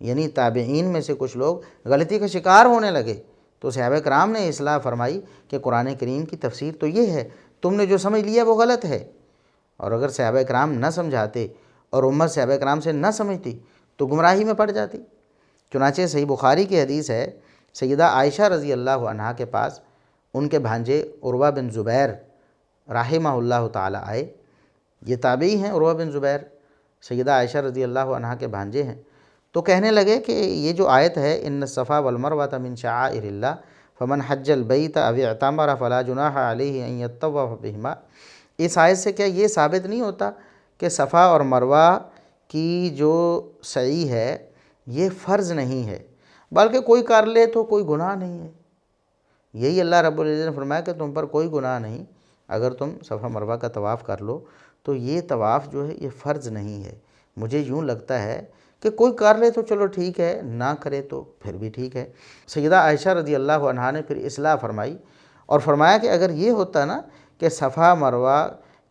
یعنی تابعین میں سے کچھ لوگ غلطی کا شکار ہونے لگے، تو صحابہ کرام نے اصلاح فرمائی کہ قرآن کریم کی تفسیر تو یہ ہے، تم نے جو سمجھ لیا وہ غلط ہے۔ اور اگر صحابہ کرام نہ سمجھاتے اور امت صحابہ کرام سے نہ سمجھتی تو گمراہی میں پڑ جاتی۔ چنانچہ صحیح بخاری کی حدیث ہے، سیدہ عائشہ رضی اللہ عنہا کے پاس ان کے بھانجے عروہ بن زبیر رحمہ اللہ تعالی آئے۔ یہ تابعی ہیں عروہ بن زبیر، سیدہ عائشہ رضی اللہ عنہا کے بھانجے ہیں۔ تو کہنے لگے کہ یہ جو آیت ہے، ان الصفا والمروۃ من شعائر اللہ فمن حج البیت او اعتمر فلا جناح علیہ ان یطوف بہما، اس آیت سے کیا یہ ثابت نہیں ہوتا کہ صفا اور مروہ کی جو سعی ہے یہ فرض نہیں ہے، بلکہ کوئی کر لے تو کوئی گناہ نہیں ہے؟ یہی اللہ رب العزت نے فرمایا کہ تم پر کوئی گناہ نہیں اگر تم صفا مروہ کا طواف کر لو، تو یہ طواف جو ہے یہ فرض نہیں ہے۔ مجھے یوں لگتا ہے کہ کوئی کر لے تو چلو ٹھیک ہے، نہ کرے تو پھر بھی ٹھیک ہے۔ سیدہ عائشہ رضی اللہ عنہا نے پھر اصلاح فرمائی اور فرمایا کہ اگر یہ ہوتا نا کہ صفا مروہ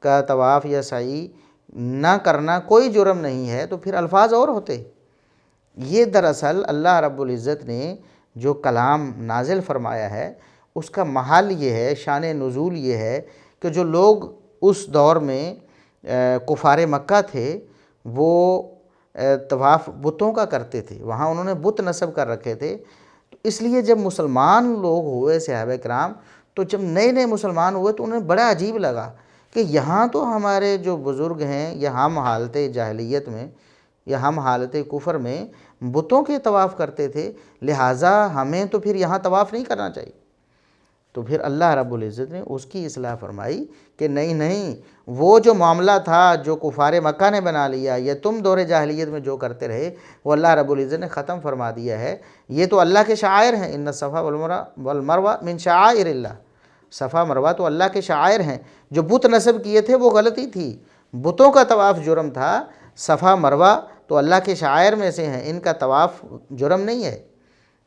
کا طواف یا سعی نہ کرنا کوئی جرم نہیں ہے، تو پھر الفاظ اور ہوتے۔ یہ دراصل اللہ رب العزت نے جو کلام نازل فرمایا ہے اس کا محل یہ ہے، شان نزول یہ ہے کہ جو لوگ اس دور میں کفار مکہ تھے وہ طواف بتوں کا کرتے تھے، وہاں انہوں نے بت نصب کر رکھے تھے۔ تو اس لیے جب مسلمان لوگ ہوئے صحابہ کرام، تو جب نئے نئے مسلمان ہوئے تو انہیں بڑا عجیب لگا کہ یہاں تو ہمارے جو بزرگ ہیں، یا ہم حالت جاہلیت میں یا ہم حالت کفر میں بتوں کے طواف کرتے تھے، لہٰذا ہمیں تو پھر یہاں طواف نہیں کرنا چاہیے۔ تو پھر اللہ رب العزت نے اس کی اصلاح فرمائی کہ نہیں وہ جو معاملہ تھا جو کفار مکہ نے بنا لیا یا تم دور جاہلیت میں جو کرتے رہے وہ اللہ رب العزت نے ختم فرما دیا ہے۔ یہ تو اللہ کے شعائر ہیں، ان الصفا والمروہ من شعائر اللہ، صفا مروہ تو اللہ کے شعائر ہیں۔ جو بت نصب کیے تھے وہ غلطی تھی، بتوں کا طواف جرم تھا، صفا مروہ تو اللہ کے شعائر میں سے ہیں، ان کا طواف جرم نہیں ہے۔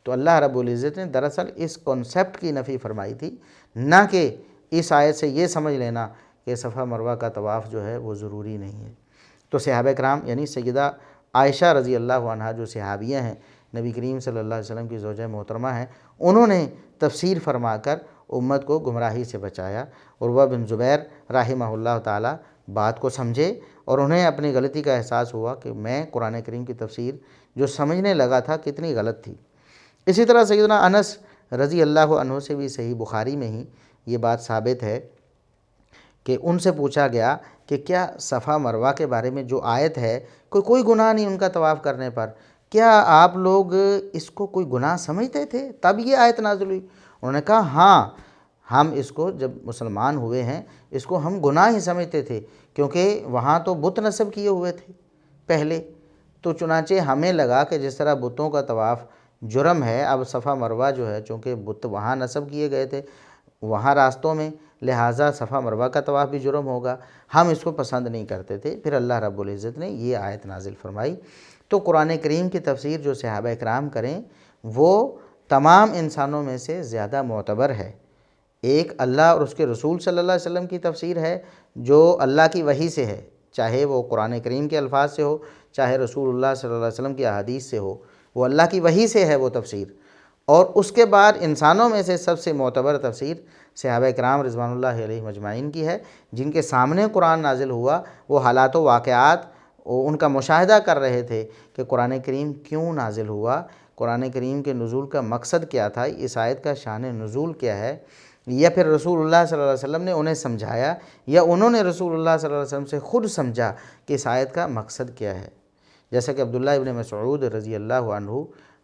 تو اللہ رب العزت نے دراصل اس کنسیپٹ کی نفی فرمائی تھی، نہ کہ اس آیت سے یہ سمجھ لینا کہ صفا مروہ کا طواف جو ہے وہ ضروری نہیں ہے۔ تو صحابہ کرام یعنی سیدہ عائشہ رضی اللہ عنہا جو صحابیہ ہیں، نبی کریم صلی اللہ علیہ وسلم کی زوجہ محترمہ ہیں، انہوں نے تفسیر فرما کر امت کو گمراہی سے بچایا۔ عروہ بن زبیر رحمہ اللہ تعالی بات کو سمجھے اور انہیں اپنی غلطی کا احساس ہوا کہ میں قرآن کریم کی تفسیر جو سمجھنے لگا تھا کتنی غلط تھی۔ اسی طرح سیدنا انس رضی اللہ عنہ سے بھی صحیح بخاری میں ہی یہ بات ثابت ہے کہ ان سے پوچھا گیا کہ کیا صفا مروہ کے بارے میں جو آیت ہے کوئی گناہ نہیں ان کا طواف کرنے پر، کیا آپ لوگ اس کو کوئی گناہ سمجھتے تھے تب یہ آیت نازل ہوئی؟ انہوں نے کہا ہاں، ہم اس کو جب مسلمان ہوئے ہیں اس کو ہم گناہ ہی سمجھتے تھے، کیونکہ وہاں تو بت نصب کیے ہوئے تھے پہلے، تو چنانچہ ہمیں لگا کہ جس طرح بتوں کا طواف جرم ہے، اب صفا مروہ جو ہے چونکہ بت وہاں نصب کیے گئے تھے وہاں راستوں میں، لہٰذا صفا مروہ کا طواف بھی جرم ہوگا، ہم اس کو پسند نہیں کرتے تھے۔ پھر اللہ رب العزت نے یہ آیت نازل فرمائی۔ تو قرآن کریم کی تفسیر جو صحابہ اکرام کریں وہ تمام انسانوں میں سے زیادہ معتبر ہے۔ ایک اللہ اور اس کے رسول صلی اللہ علیہ وسلم کی تفسیر ہے جو اللہ کی وحی سے ہے، چاہے وہ قرآن کریم کے الفاظ سے ہو چاہے رسول اللہ صلی اللہ علیہ وسلم کی احادیث سے ہو، وہ اللہ کی وحی سے ہے وہ تفسیر۔ اور اس کے بعد انسانوں میں سے سب سے معتبر تفسیر صحابہ کرام رضوان اللہ علیہ مجمعین کی ہے، جن کے سامنے قرآن نازل ہوا، وہ حالات و واقعات ان کا مشاہدہ کر رہے تھے کہ قرآن کریم کیوں نازل ہوا، قرآن کریم کے نزول کا مقصد کیا تھا، اس آیت کا شان نزول کیا ہے، یا پھر رسول اللہ صلی اللہ علیہ وسلم نے انہیں سمجھایا یا انہوں نے رسول اللہ صلی اللہ علیہ وسلم سے خود سمجھا کہ اس آیت کا مقصد کیا ہے۔ جیسا کہ عبداللہ ابن مسعود رضی اللہ عنہ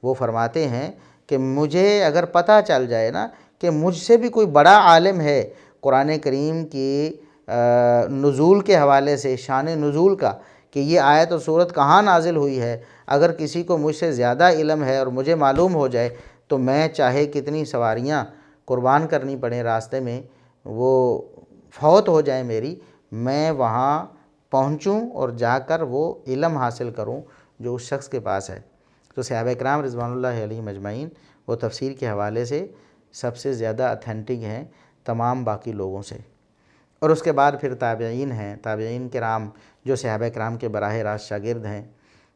وہ فرماتے ہیں کہ مجھے اگر پتہ چل جائے نا کہ مجھ سے بھی کوئی بڑا عالم ہے قرآن کریم کی نزول کے حوالے سے، شان نزول کا، کہ یہ آیت و سورت کہاں نازل ہوئی ہے، اگر کسی کو مجھ سے زیادہ علم ہے اور مجھے معلوم ہو جائے تو میں چاہے کتنی سواریاں قربان کرنی پڑیں راستے میں، وہ فوت ہو جائیں میری، میں وہاں پہنچوں اور جا کر وہ علم حاصل کروں جو اس شخص کے پاس ہے۔ تو صحابہ کرام رضوان اللہ علیہ مجمعین وہ تفسیر کے حوالے سے سب سے زیادہ اتھینٹک ہیں تمام باقی لوگوں سے۔ اور اس کے بعد پھر تابعین ہیں، تابعین کرام جو صحابہ کرام کے براہ راست شاگرد ہیں۔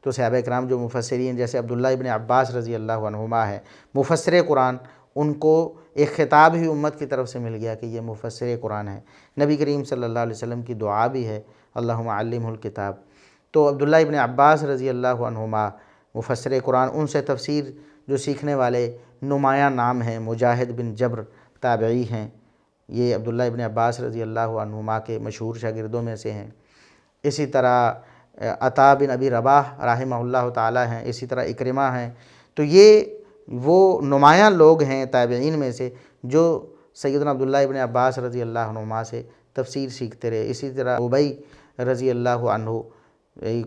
تو صحابہ کرام جو مفسرین جیسے عبداللہ ابن عباس رضی اللہ عنہما ہے، مفسر قرآن، ان کو ایک خطاب ہی امت کی طرف سے مل گیا کہ یہ مفسر قرآن ہے۔ نبی کریم صلی اللہ علیہ وسلم کی دعا بھی ہے اللہم علمہ الکتاب۔ تو عبداللہ ابن عباس رضی اللہ عنہما مفسر قرآن، ان سے تفسیر جو سیکھنے والے نمایاں نام ہیں، مجاہد بن جبر تابعی ہیں، یہ عبداللہ ابن عباس رضی اللہ عنہما کے مشہور شاگردوں میں سے ہیں۔ اسی طرح عطا بن ابی رباح رحمہ اللہ تعالی ہیں، اسی طرح اکرمہ ہیں۔ تو یہ وہ نمایاں لوگ ہیں تابعین میں سے جو سیدنا عبداللہ ابن عباس رضی اللہ عنہما سے تفسیر سیکھتے رہے۔ اسی طرح ابی رضی اللہ عنہ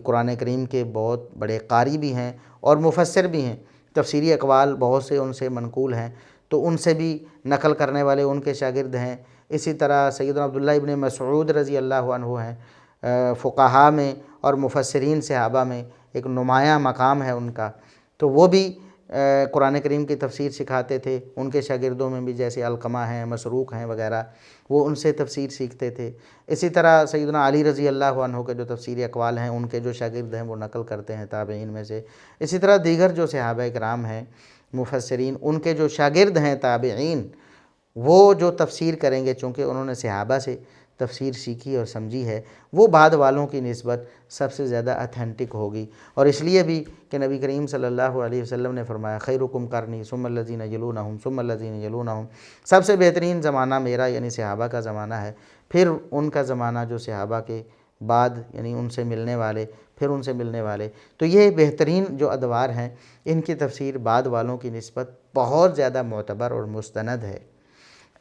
قرآن کریم کے بہت بڑے قاری بھی ہیں اور مفسر بھی ہیں، تفسیری اقوال بہت سے ان سے منقول ہیں، تو ان سے بھی نقل کرنے والے ان کے شاگرد ہیں۔ اسی طرح سیدنا عبداللہ ابن مسعود رضی اللہ عنہ ہیں، فقہاء میں اور مفسرین صحابہ میں ایک نمایاں مقام ہے ان کا، تو وہ بھی قرآن کریم کی تفسیر سکھاتے تھے۔ ان کے شاگردوں میں بھی جیسے علقمہ ہیں، مسروق ہیں وغیرہ، وہ ان سے تفسیر سیکھتے تھے۔ اسی طرح سیدنا علی رضی اللہ عنہ کے جو تفسیری اقوال ہیں ان کے جو شاگرد ہیں وہ نقل کرتے ہیں تابعین میں سے۔ اسی طرح دیگر جو صحابہ کرام ہیں مفسرین، ان کے جو شاگرد ہیں تابعین، وہ جو تفسیر کریں گے چونکہ انہوں نے صحابہ سے تفسیر سیکھی اور سمجھی ہے، وہ بعد والوں کی نسبت سب سے زیادہ اتھینٹک ہوگی۔ اور اس لیے بھی کہ نبی کریم صلی اللہ علیہ وسلم نے فرمایا خیرکم قرنی ثم الذین یلونہم ثم الذین یلونہم، سب سے بہترین زمانہ میرا یعنی صحابہ کا زمانہ ہے، پھر ان کا زمانہ جو صحابہ کے بعد یعنی ان سے ملنے والے، پھر ان سے ملنے والے۔ تو یہ بہترین جو ادوار ہیں ان کی تفسیر بعد والوں کی نسبت بہت زیادہ معتبر اور مستند ہے۔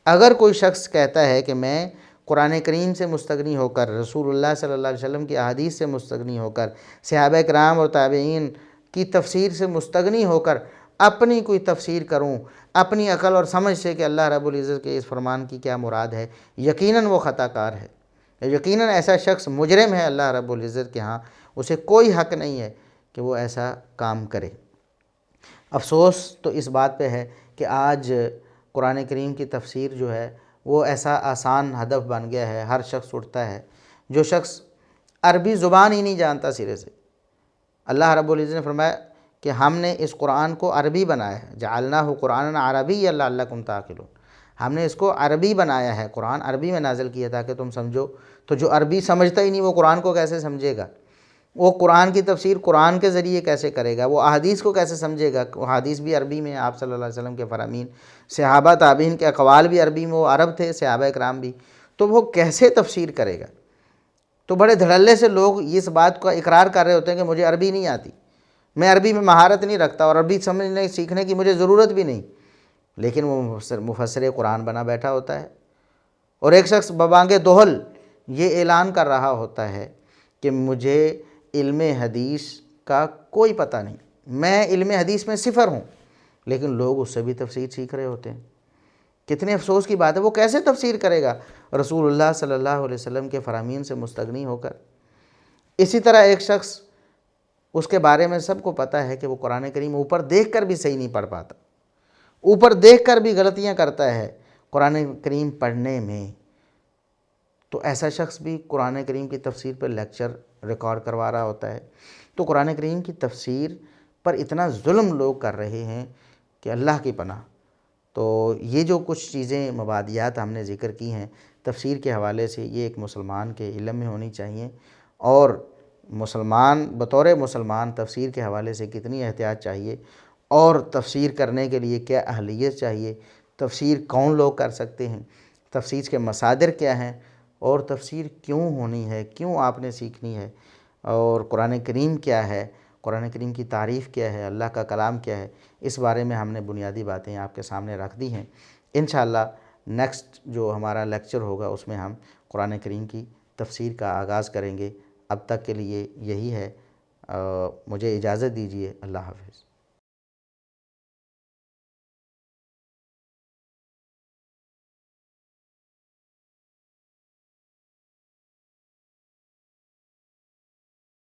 اگر کوئی شخص کہتا ہے کہ میں قرآن کریم سے مستغنی ہو کر، رسول اللہ صلی اللہ علیہ وسلم کی احادیث سے مستغنی ہو کر، صحابہ کرام اور تابعین کی تفسیر سے مستغنی ہو کر اپنی کوئی تفسیر کروں اپنی عقل اور سمجھ سے کہ اللہ رب العزت کے اس فرمان کی کیا مراد ہے، یقیناً وہ خطا کار ہے، یقیناً ایسا شخص مجرم ہے اللہ رب العزت کے ہاں، اسے کوئی حق نہیں ہے کہ وہ ایسا کام کرے۔ افسوس تو اس بات پہ ہے کہ آج قرآن کریم کی تفسیر جو ہے وہ ایسا آسان ہدف بن گیا ہے، ہر شخص اٹھتا ہے جو شخص عربی زبان ہی نہیں جانتا سرے سے۔ اللہ رب العزت نے فرمایا کہ ہم نے اس قرآن کو عربی بنایا ہے، جعلناہ قرآنا عربیا لعلکم تعقلون، ہم نے اس کو عربی بنایا ہے، قرآن عربی میں نازل کیا تاکہ تم سمجھو۔ تو جو عربی سمجھتا ہی نہیں وہ قرآن کو کیسے سمجھے گا؟ وہ قرآن کی تفسیر قرآن کے ذریعے کیسے کرے گا؟ وہ احادیث کو کیسے سمجھے گا؟ وہ احادیث بھی عربی میں، آپ صلی اللہ علیہ وسلم کے فرامین، صحابہ تابعین کے اقوال بھی عربی میں، وہ عرب تھے صحابہ کرام بھی، تو وہ کیسے تفسیر کرے گا؟ تو بڑے دھڑلے سے لوگ اس بات کا اقرار کر رہے ہوتے ہیں کہ مجھے عربی نہیں آتی، میں عربی میں مہارت نہیں رکھتا اور عربی سمجھنے سیکھنے کی مجھے ضرورت بھی نہیں، لیکن وہ مفسر قرآن بنا بیٹھا ہوتا ہے۔ اور ایک شخص ببانگ دہل یہ اعلان کر رہا ہوتا ہے کہ مجھے علم حدیث کا کوئی پتہ نہیں، میں علم حدیث میں صفر ہوں، لیکن لوگ اس سے بھی تفسیر سیکھ رہے ہوتے ہیں۔ کتنے افسوس کی بات ہے، وہ کیسے تفسیر کرے گا رسول اللہ صلی اللہ علیہ وسلم کے فرامین سے مستغنی ہو کر؟ اسی طرح ایک شخص، اس کے بارے میں سب کو پتہ ہے کہ وہ قرآن کریم اوپر دیکھ کر بھی صحیح نہیں پڑھ پاتا، اوپر دیکھ کر بھی غلطیاں کرتا ہے قرآن کریم پڑھنے میں، تو ایسا شخص بھی قرآن کریم کی تفسیر پر لیکچر ریکارڈ کروا رہا ہوتا ہے۔ تو قرآن کریم کی تفسیر پر اتنا ظلم لوگ کر رہے ہیں کہ اللہ کی پناہ۔ تو یہ جو کچھ چیزیں مبادیات ہم نے ذکر کی ہیں تفسیر کے حوالے سے، یہ ایک مسلمان کے علم میں ہونی چاہیے، اور مسلمان بطور مسلمان تفسیر کے حوالے سے کتنی احتیاط چاہیے، اور تفسیر کرنے کے لیے کیا اہلیت چاہیے، تفسیر کون لوگ کر سکتے ہیں، تفسیر کے مصادر کیا ہیں، اور تفسیر کیوں ہونی ہے، کیوں آپ نے سیکھنی ہے، اور قرآن کریم کیا ہے، قرآن کریم کی تعریف کیا ہے، اللہ کا کلام کیا ہے، اس بارے میں ہم نے بنیادی باتیں آپ کے سامنے رکھ دی ہیں۔ انشاءاللہ نیکسٹ جو ہمارا لیکچر ہوگا اس میں ہم قرآن کریم کی تفسیر کا آغاز کریں گے۔ اب تک کے لیے یہی ہے، مجھے اجازت دیجیے، اللہ حافظ۔